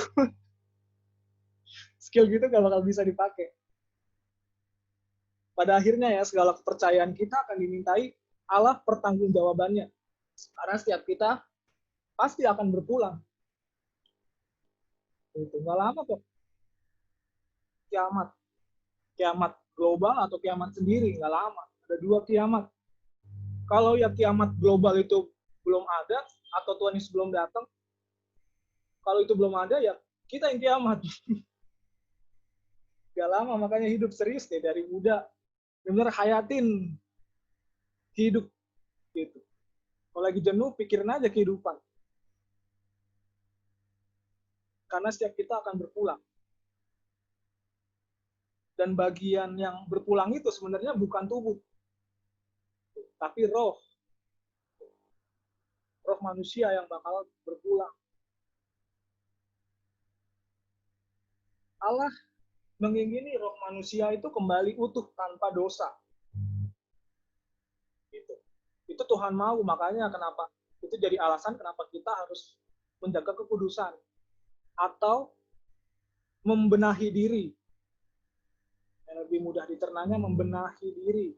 Skill gitu gak bakal bisa dipakai. Pada akhirnya ya, segala kepercayaan kita akan dimintai Allah pertanggungjawabannya. Karena setiap kita pasti akan berpulang. Itu nggak lama kok. Kiamat. Kiamat global atau kiamat sendiri, nggak lama. Ada 2 kiamat. Kalau ya kiamat global itu belum ada, atau Tuhan Yesus belum datang, kalau itu belum ada, ya kita yang kiamat. Gak lama, makanya hidup serius deh dari muda. Benar hayatin hidup. Gitu. Kalau lagi jenuh, pikirin aja kehidupan. Karena setiap kita akan berpulang. Dan bagian yang berpulang itu sebenarnya bukan tubuh, tapi roh. Roh manusia yang bakal berpulang. Allah mengingini roh manusia itu kembali utuh tanpa dosa. Gitu. Itu Tuhan mau, makanya kenapa itu jadi alasan kenapa kita harus menjaga kekudusan atau membenahi diri. Yang lebih mudah diternanya membenahi diri,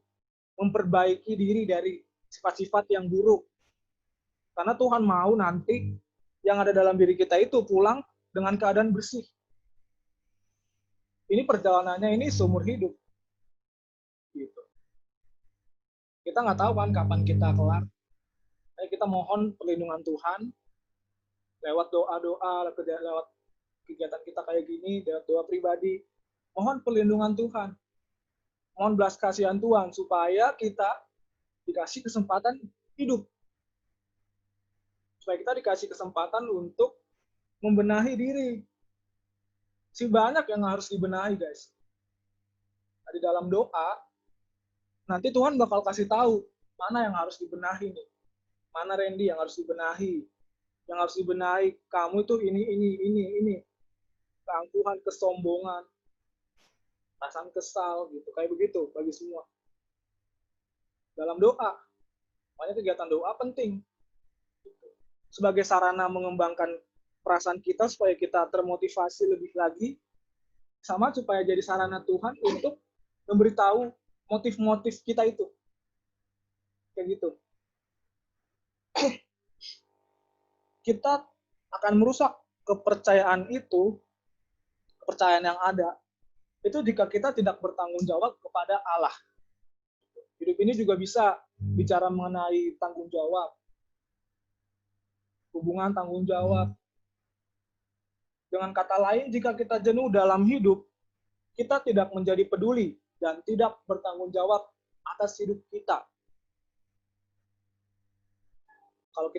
memperbaiki diri dari sifat-sifat yang buruk. Karena Tuhan mau nanti yang ada dalam diri kita itu pulang dengan keadaan bersih. Ini perjalanannya ini seumur hidup. Gitu. Kita nggak tahu kan kapan kita kelar. Kita mohon perlindungan Tuhan lewat doa-doa, lewat kegiatan kita kayak gini, lewat doa pribadi. Mohon perlindungan Tuhan. Mohon belas kasihan Tuhan supaya kita dikasih kesempatan hidup. Supaya kita dikasih kesempatan untuk membenahi diri. Si banyak yang harus dibenahi, guys. Nah, di dalam doa, nanti Tuhan bakal kasih tahu mana yang harus dibenahi nih. Mana Randy yang harus dibenahi. Yang harus dibenahi, kamu itu ini. Keangkuhan, kesombongan, perasaan kesal, gitu. Kayak begitu bagi semua. Dalam doa. Makanya kegiatan doa penting. Sebagai sarana mengembangkan perasaan kita supaya kita termotivasi lebih lagi, sama supaya jadi sarana Tuhan untuk memberitahu motif-motif kita itu. Kayak gitu. Kita akan merusak kepercayaan itu, kepercayaan yang ada, itu jika kita tidak bertanggung jawab kepada Allah. Hidup ini juga bisa bicara mengenai tanggung jawab. Hubungan tanggung jawab. Dengan kata lain, jika kita jenuh dalam hidup, kita tidak menjadi peduli dan tidak bertanggung jawab atas hidup kita. Kalau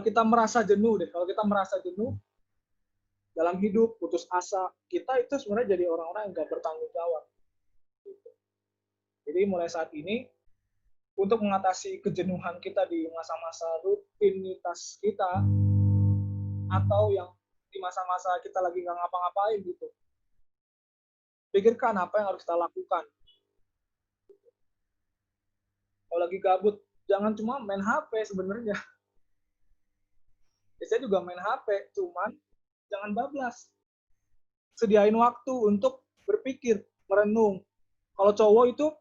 kita merasa jenuh dalam hidup, putus asa, kita itu sebenarnya jadi orang-orang yang nggak bertanggung jawab. Jadi mulai saat ini, untuk mengatasi kejenuhan kita di masa-masa rutinitas kita, atau yang di masa-masa kita lagi nggak ngapa-ngapain gitu, pikirkan apa yang harus kita lakukan. Kalau lagi gabut, jangan cuma main HP sebenarnya. Saya juga main HP, cuman jangan bablas. Sediain waktu untuk berpikir, merenung. Kalau cowok itu,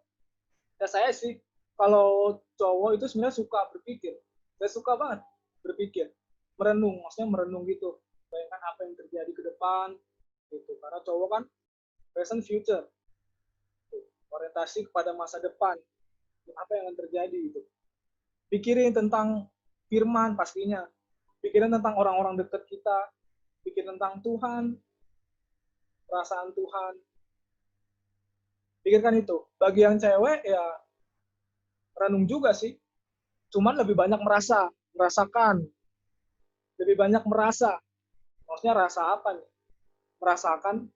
ya saya sih, kalau cowok itu sebenarnya suka berpikir. Saya suka banget berpikir, merenung, maksudnya merenung gitu. Bayangkan apa yang terjadi ke depan, gitu. Karena cowok kan present future, orientasi kepada masa depan, apa yang akan terjadi gitu. Pikirin tentang firman pastinya, pikirin tentang orang-orang dekat kita, pikirin tentang Tuhan, perasaan Tuhan. Pikirkan itu. Bagi yang cewek ya renung juga sih. Cuman lebih banyak merasakan. Lebih banyak merasa. Maksudnya rasa apa nih? Merasakan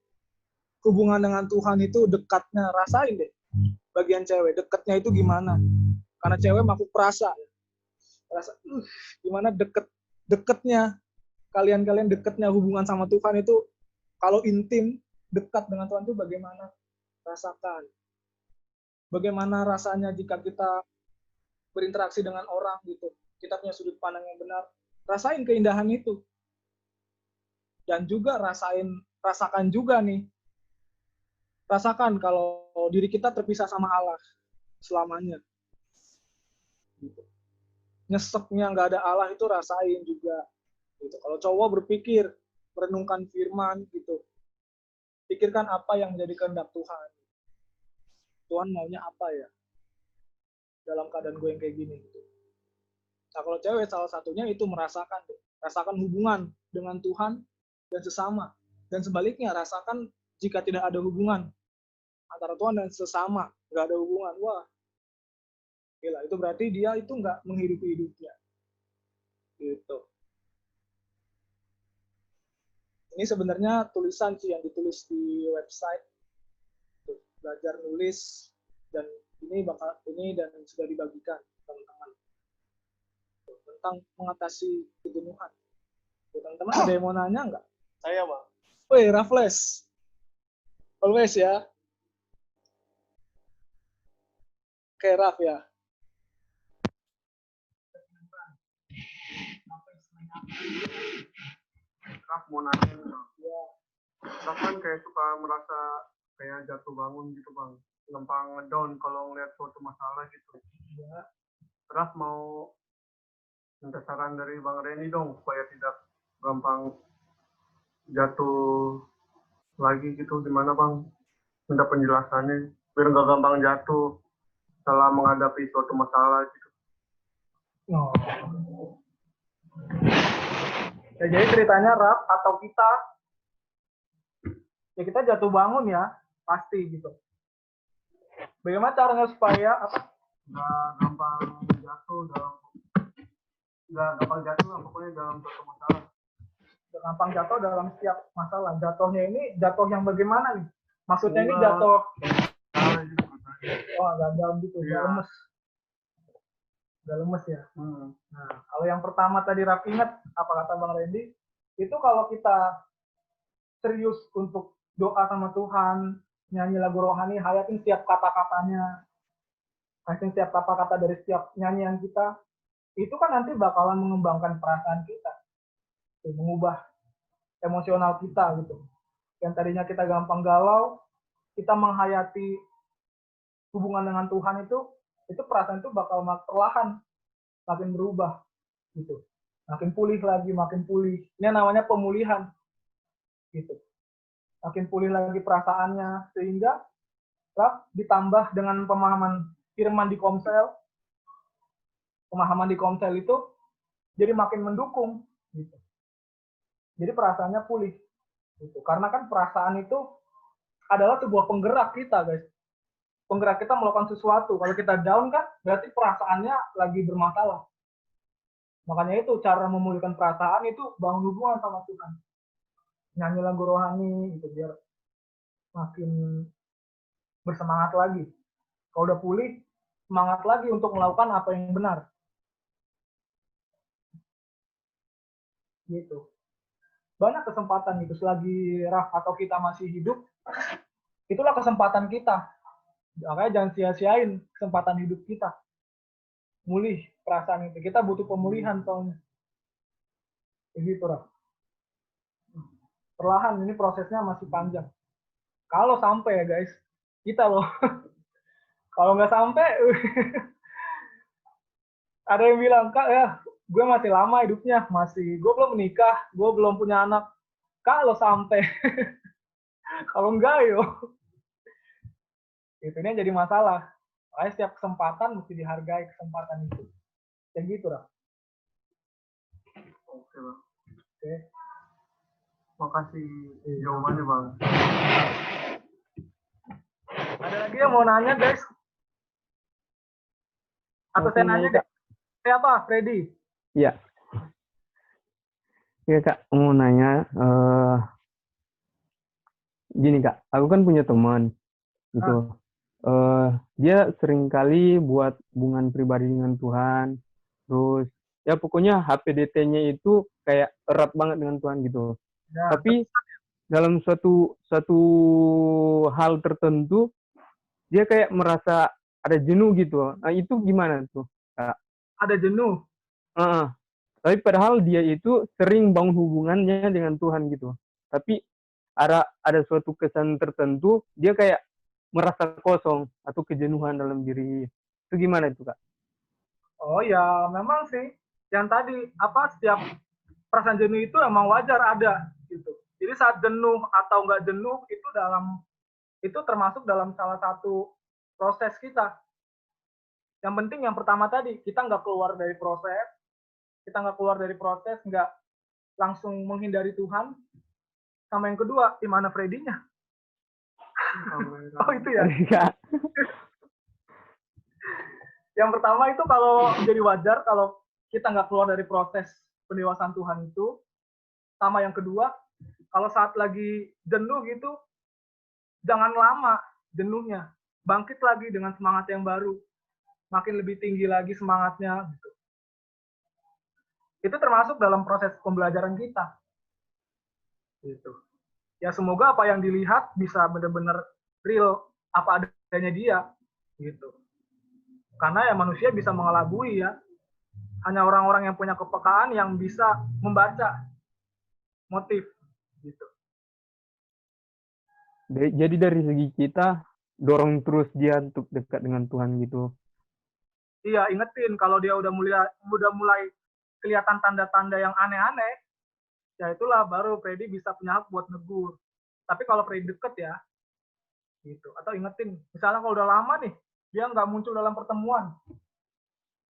hubungan dengan Tuhan itu dekatnya. Rasain deh. Bagian cewek, dekatnya itu gimana? Karena cewek makhluk perasa. Rasa, gimana dekatnya. Kalian dekatnya hubungan sama Tuhan itu, kalau intim, dekat dengan Tuhan itu bagaimana? Rasakan. Bagaimana rasanya jika kita berinteraksi dengan orang gitu. Kita punya sudut pandang yang benar. Rasain keindahan itu. Dan juga rasakan juga nih. Rasakan kalau diri kita terpisah sama Allah selamanya. Gitu. Nyeseknya nggak ada Allah itu rasain juga. Gitu. Kalau cowok berpikir, merenungkan firman gitu. Pikirkan apa yang menjadi kehendak Tuhan. Tuhan maunya apa ya? Dalam keadaan gue yang kayak gini gitu. Nah kalau cewek salah satunya itu rasakan hubungan dengan Tuhan dan sesama. Dan sebaliknya rasakan jika tidak ada hubungan antara Tuhan dan sesama, nggak ada hubungan, wah gila, itu berarti dia itu nggak menghidupi hidupnya. Gitu. Ini sebenarnya tulisan sih yang ditulis di website, belajar nulis, dan ini dan sudah dibagikan teman-teman tentang mengatasi kejenuhan. Teman-teman ada yang mau nanya nggak? Saya bang. Woi Raffles, always ya. Kayak Raff ya. Raff mau nanya nih bang. Ya. Raff kan kayak suka merasa kayak jatuh bangun gitu bang. Gampang ngedown kalau ngeliat suatu masalah gitu. Ya. Raff mau minta saran dari Bang Reni dong supaya tidak gampang jatuh lagi gitu. Gimana bang? Minta penjelasannya biar nggak gampang jatuh setelah menghadapi suatu masalah gitu. Oh. Ya, jadi ceritanya Raff atau kita, ya kita jatuh bangun ya, pasti gitu. Bagaimana caranya supaya nggak gampang jatuh lah pokoknya dalam suatu masalah. Nggak gampang jatuh dalam setiap masalah. Jatuhnya ini jatuh yang bagaimana nih? Maksudnya ini jatuh. Oh, agak dalam gitu, ya. Udah lemes ya. Nah, kalau yang pertama tadi Raff ingat apa kata Bang Randy, itu kalau kita serius untuk doa sama Tuhan, nyanyi lagu rohani, hayatin setiap kata-katanya, hayatin setiap kata-kata dari setiap nyanyian kita, itu kan nanti bakalan mengembangkan perasaan kita, mengubah emosional kita gitu. Yang tadinya kita gampang galau, kita menghayati hubungan dengan Tuhan itu perasaan itu bakal perlahan makin berubah gitu, makin pulih lagi, makin pulih. Ini namanya pemulihan gitu, makin pulih lagi perasaannya, sehingga ditambah dengan pemahaman firman di Komsel, pemahaman di Komsel itu jadi makin mendukung gitu. Jadi perasaannya pulih gitu. Karena kan perasaan itu adalah sebuah penggerak kita, guys. Penggerak kita melakukan sesuatu. Kalau kita down kan berarti perasaannya lagi bermasalah. Makanya itu cara memulihkan perasaan itu bangun hubungan sama Tuhan. Nyanyi lagu rohani gitu biar makin bersemangat lagi. Kalau udah pulih, semangat lagi untuk melakukan apa yang benar. Gitu. Banyak kesempatan gitu selagi Raf atau kita masih hidup, itulah kesempatan kita. Makanya jangan sia-siain kesempatan hidup kita. Mulih perasaan itu. Kita butuh pemulihan soalnya. Begitu, Raf. Perlahan, ini prosesnya masih panjang. Kalau sampai ya guys, kita loh. Kalau nggak sampai, ada yang bilang, Kak ya, gue masih lama hidupnya, gue belum menikah, gue belum punya anak. Kalau sampai, kalau enggak yo, itu ini jadi masalah. Makanya setiap kesempatan mesti dihargai kesempatan itu. Yang gitu lah. Oke, Bang. Oke. Makasih jawabannya, Bang. Ada lagi yang mau nanya guys? Atau saya nanya deh? Apa, Freddy? Iya. Ya Kak, mau nanya, gini Kak, aku kan punya teman gitu. Dia sering kali buat hubungan pribadi dengan Tuhan, terus ya pokoknya HPDT-nya itu kayak erat banget dengan Tuhan gitu. Ya, Tapi dalam suatu hal tertentu dia kayak merasa ada jenuh gitu. Nah, itu gimana tuh, Kak? ada jenuh. Tapi padahal dia itu sering bangun hubungannya dengan Tuhan gitu. Tapi ada suatu kesan tertentu dia kayak merasa kosong atau kejenuhan dalam diri. Itu gimana itu, Kak? Oh ya, memang sih. Yang tadi, setiap perasaan jenuh itu emang wajar ada. Gitu. Jadi saat jenuh atau nggak jenuh, itu termasuk dalam salah satu proses kita. Yang penting yang pertama tadi, kita nggak keluar dari proses, nggak langsung menghindari Tuhan. Sama yang kedua, di mana Freddy-nya? Oh itu ya. Yang pertama itu kalau jadi wajar kalau kita nggak keluar dari proses pendewasaan Tuhan itu. Sama yang kedua, kalau saat lagi jenuh gitu, jangan lama jenuhnya. Bangkit lagi dengan semangat yang baru. Makin lebih tinggi lagi semangatnya. Gitu. Itu termasuk dalam proses pembelajaran kita. Gitu. Ya semoga apa yang dilihat bisa benar-benar real apa adanya dia. Gitu. Karena ya manusia bisa mengelabui ya. Hanya orang-orang yang punya kepekaan yang bisa membaca motif. Gitu. Jadi dari segi kita dorong terus dia untuk dekat dengan Tuhan gitu. Iya, ingetin kalau dia udah mulai kelihatan tanda-tanda yang aneh-aneh, ya itulah baru Freddy bisa punya hak buat negur. Tapi kalau Freddy deket ya, gitu. Atau ingetin, misalnya kalau udah lama nih, dia nggak muncul dalam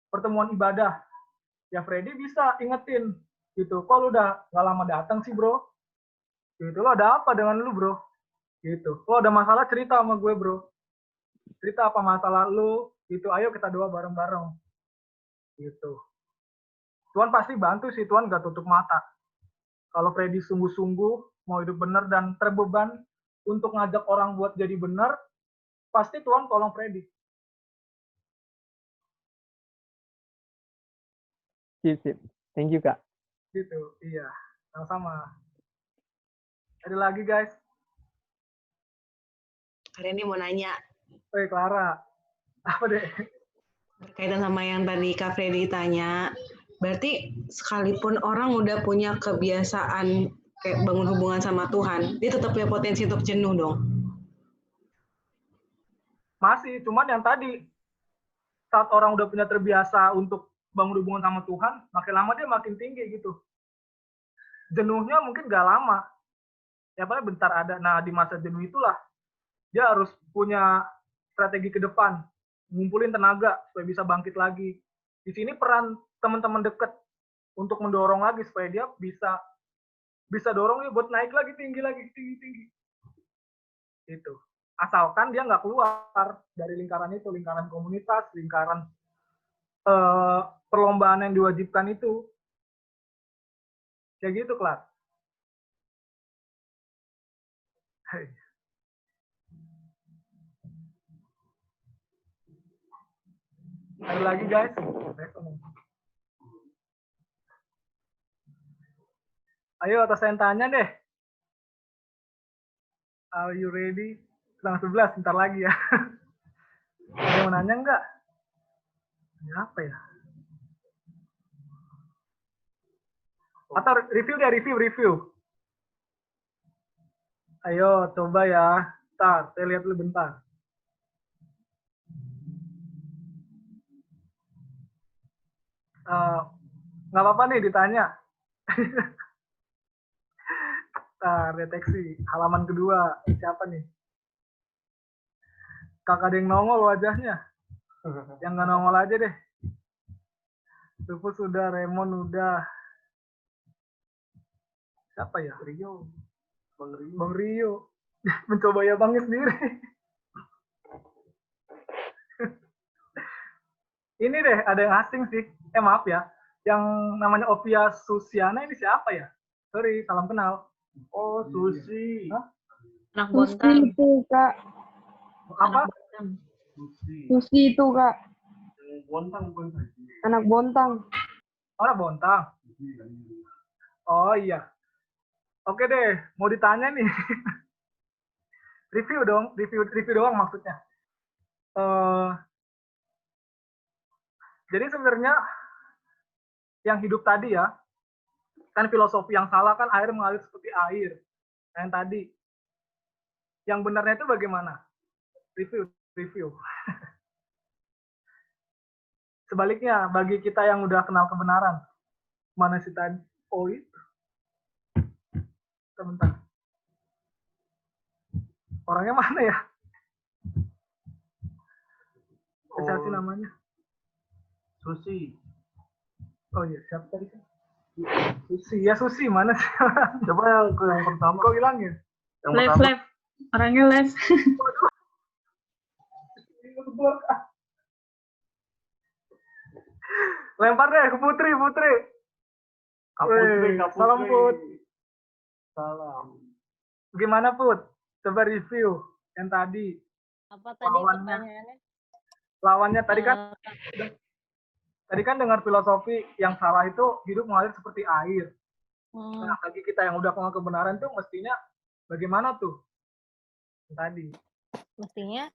pertemuan ibadah, ya Freddy bisa ingetin, gitu. Kok lu udah nggak lama datang sih bro? Gitu, lo ada apa dengan lu bro? Gitu. Lo ada masalah cerita sama gue bro. Cerita apa masalah lu? Gitu. Ayo kita doa bareng-bareng. Gitu. Tuhan pasti bantu sih, Tuhan nggak tutup mata. Kalau Freddy sungguh-sungguh mau hidup benar dan terbeban untuk ngajak orang buat jadi benar, pasti Tuhan tolong Freddy. Sip. Thank you, Kak. Gitu, iya. Sama-sama. Ada lagi guys? Ini mau nanya. Clara. Apa deh? Berkaitan sama yang tadi Kak Freddy tanya, berarti sekalipun orang udah punya kebiasaan kayak bangun hubungan sama Tuhan, dia tetap punya potensi untuk jenuh dong? Masih, cuman yang tadi, saat orang udah punya terbiasa untuk bangun hubungan sama Tuhan, makin lama dia makin tinggi gitu. Jenuhnya mungkin gak lama. Ya paling bentar ada. Nah, di masa jenuh itulah, dia harus punya strategi ke depan. Ngumpulin tenaga supaya bisa bangkit lagi. Di sini peran teman-teman dekat untuk mendorong lagi supaya dia bisa dorong dia buat naik lagi tinggi itu. Asalkan dia nggak keluar dari lingkaran itu, lingkaran komunitas, lingkaran perlombaan yang diwajibkan itu. Kayak gitu, Clark. Hey. Ada lagi guys. Ayo atau saya tanya deh. Are you ready? Setengah 11, bentar lagi ya. Ada yang mau nanya nggak? Ini apa ya? Atau review deh, review. Ayo, coba ya. Bentar, saya lihat dulu bentar. Nggak apa-apa nih ditanya. Bentar, deteksi. Halaman kedua. Siapa nih? Kakak ada yang nongol wajahnya. Yang nggak nongol aja deh. Lupus udah, Raymond udah. Siapa ya? Rio. Bang Rio. Mencoba ya bangnya sendiri. Ini deh, ada yang asing sih. Maaf ya. Yang namanya Ovia Susiana ini siapa ya? Sorry, salam kenal. Oh, Susi. Hah? Anak Susi Bontang. itu kak. Apa? Susi itu kak. Bontang bukan saya. Anak Bontang. Orang Bontang. Oh iya. Oke deh, mau ditanya nih. Review dong, review doang maksudnya. Jadi sebenarnya yang hidup tadi ya, kan filosofi yang salah kan air mengalir seperti air. Nah, yang tadi. Yang benarnya itu bagaimana? Review. Sebaliknya, bagi kita yang udah kenal kebenaran, mana sih tadi? Oh itu. Sebentar. Orangnya mana ya? Siapa sih namanya? Susi. Oh iya, siapa tadi? Susi. Ya Susi, mana sih? Coba yang pertama. Kok hilang ya? Yang Les, pertama. les. Orangnya les. Lempar deh ke Putri. Kaputri. Salam Put. Salam. Gimana Put? Coba review yang tadi. Apa tadi Lawannya. pertanyaannya? Lawannya tadi kan dengar filosofi yang salah itu hidup mengalir seperti air. Nah, bagi kita yang udah kenal kebenaran tuh mestinya bagaimana tuh? Tadi. Mestinya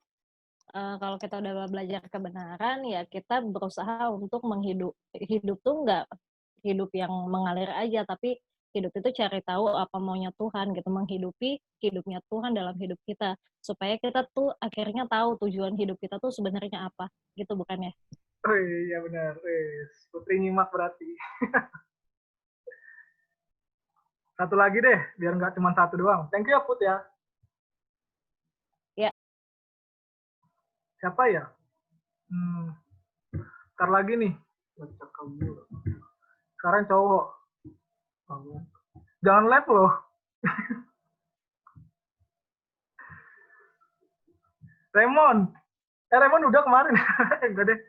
kalau kita udah belajar kebenaran ya kita berusaha untuk hidup tuh nggak hidup yang mengalir aja, tapi hidup itu cari tahu apa maunya Tuhan gitu, menghidupi hidupnya Tuhan dalam hidup kita supaya kita tuh akhirnya tahu tujuan hidup kita tuh sebenarnya apa gitu, bukan ya? Oh iya benar. Putri nyimak berarti. Satu lagi deh, biar nggak cuma satu doang. Thank you ya Put ya. Ya. Siapa ya? Ntar lagi nih. Sekarang cowok. Jangan live loh. Raymond. Raymond udah kemarin. Enggak deh.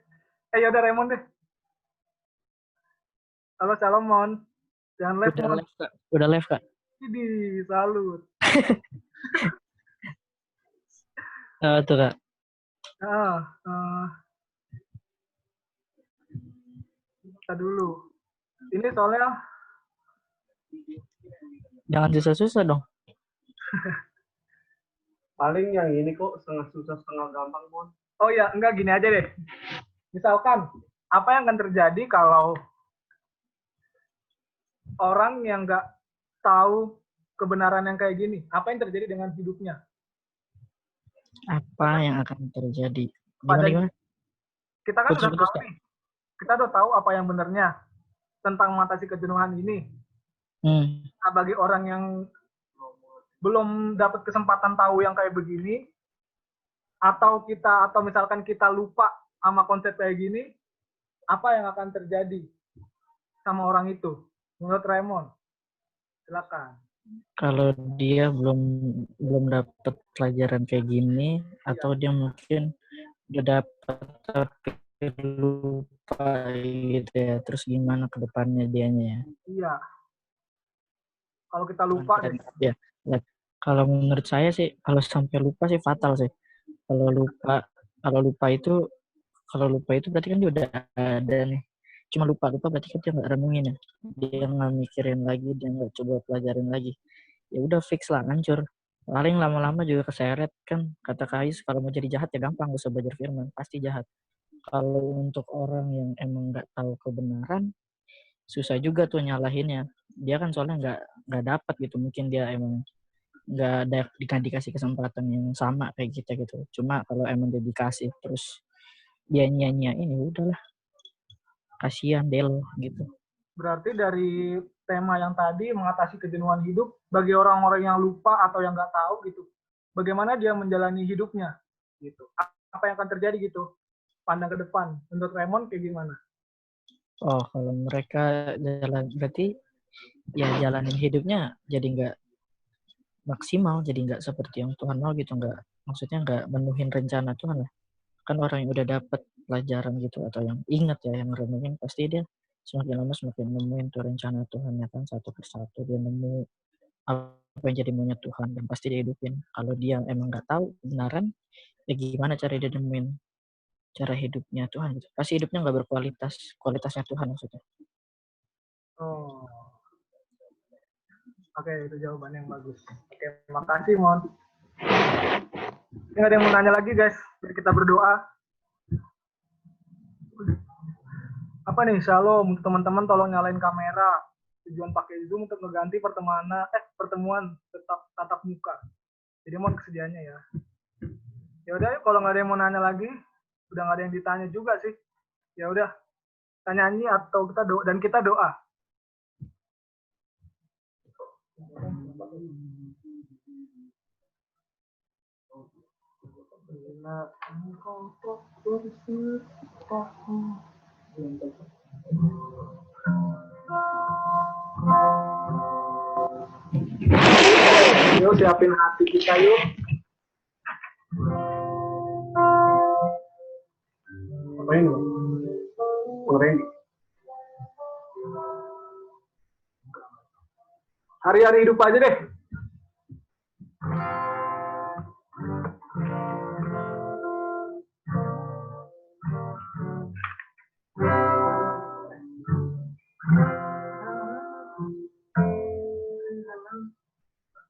Ya udah Raymond deh. Halo Salomon. Jangan live. Udah live kak. Ini salut. Tuh kak. Kita dulu. Ini soalnya Jangan susah-susah dong. Paling yang ini kok setengah susah setengah gampang Mon. Oh ya, enggak gini aja deh. Misalkan apa yang akan terjadi kalau orang yang nggak tahu kebenaran yang kayak gini, apa yang terjadi dengan hidupnya? Apa yang akan terjadi? Gimana? Kita kan udah tahu nih. Kita udah tahu apa yang benarnya tentang mengatasi kejenuhan ini. Nah, bagi orang yang belum dapat kesempatan tahu yang kayak begini, atau misalkan kita lupa sama konsep kayak gini, apa yang akan terjadi sama orang itu? Menurut Raymond, silakan. Kalau dia belum dapat pelajaran kayak gini, atau dia mungkin udah dapat tapi lupa gitu ya, terus gimana ke depannya dianya ya? Iya. Kalau kita lupa deh. Ya. Kalau menurut saya sih, kalau sampai lupa sih fatal sih. Kalau lupa itu Kalau lupa itu berarti kan dia udah ada nih. Cuma lupa berarti kan dia nggak renungin ya. Dia nggak mikirin lagi, dia nggak coba pelajarin lagi. Ya udah fix lah, hancur. Paling lama-lama juga keseret kan. Kata Kais, kalau mau jadi jahat ya gampang, gak usah belajar firman, pasti jahat. Kalau untuk orang yang emang nggak tahu kebenaran, susah juga tuh nyalahinnya. Dia kan soalnya nggak dapat gitu. Mungkin dia emang nggak ada dikasih kesempatan yang sama kayak kita gitu. Cuma kalau emang dia dikasih terus dia nyanyiin, ya udahlah, kasihan deh lo gitu. Berarti dari tema yang tadi mengatasi kejenuhan hidup bagi orang-orang yang lupa atau yang nggak tahu gitu, bagaimana dia menjalani hidupnya gitu, apa yang akan terjadi gitu, pandang ke depan. Menurut Raymond kayak gimana? Oh, kalau mereka jalan berarti ya jalanin hidupnya jadi nggak maksimal, jadi nggak seperti yang Tuhan mau gitu, nggak, maksudnya nggak menuhin rencana Tuhan lah. Kan orang yang udah dapet pelajaran gitu atau yang ingat ya, yang renungin, pasti dia semakin lama semakin nemuin tuh rencana Tuhan ya kan, satu persatu dia nemu apa yang jadi maunya Tuhan dan pasti dia hidupin. Kalau dia emang nggak tahu kebenaran, ya gimana cara dia nemuin cara hidupnya Tuhan gitu. Pasti hidupnya nggak berkualitas, kualitasnya Tuhan maksudnya. Oh, oke, itu jawaban yang bagus. Oke, makasih Mon. Nggak ada yang mau nanya lagi guys, biar kita berdoa. Apa nih, Shalom, teman-teman tolong nyalain kamera. Tujuan pakai Zoom untuk mengganti pertemuan tetap tatap muka. Jadi Mon kesediaannya ya. Ya udah, kalau nggak ada yang mau nanya lagi, udah nggak ada yang ditanya juga sih. Ya udah, kita nyanyi atau kita doa, dan kita doa. Yuk, siapin hati kita yuk. Ngapain lo? Randy. Hari-hari hidup aja deh.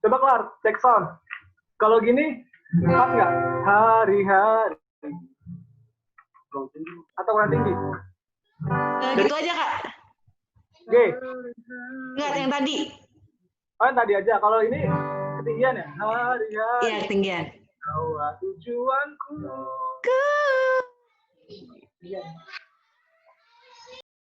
Coba kelar, cek sound. Kalau gini, pas nggak? Hari-hari. Atau kurang tinggi? Gitu aja Kak. G. Enggak, yang tadi. Oh, yang tadi aja. Kalau ini ketinggian ya? Hari-hari. Iya, ketinggian. Bahwa tujuanku. Ke. Iya.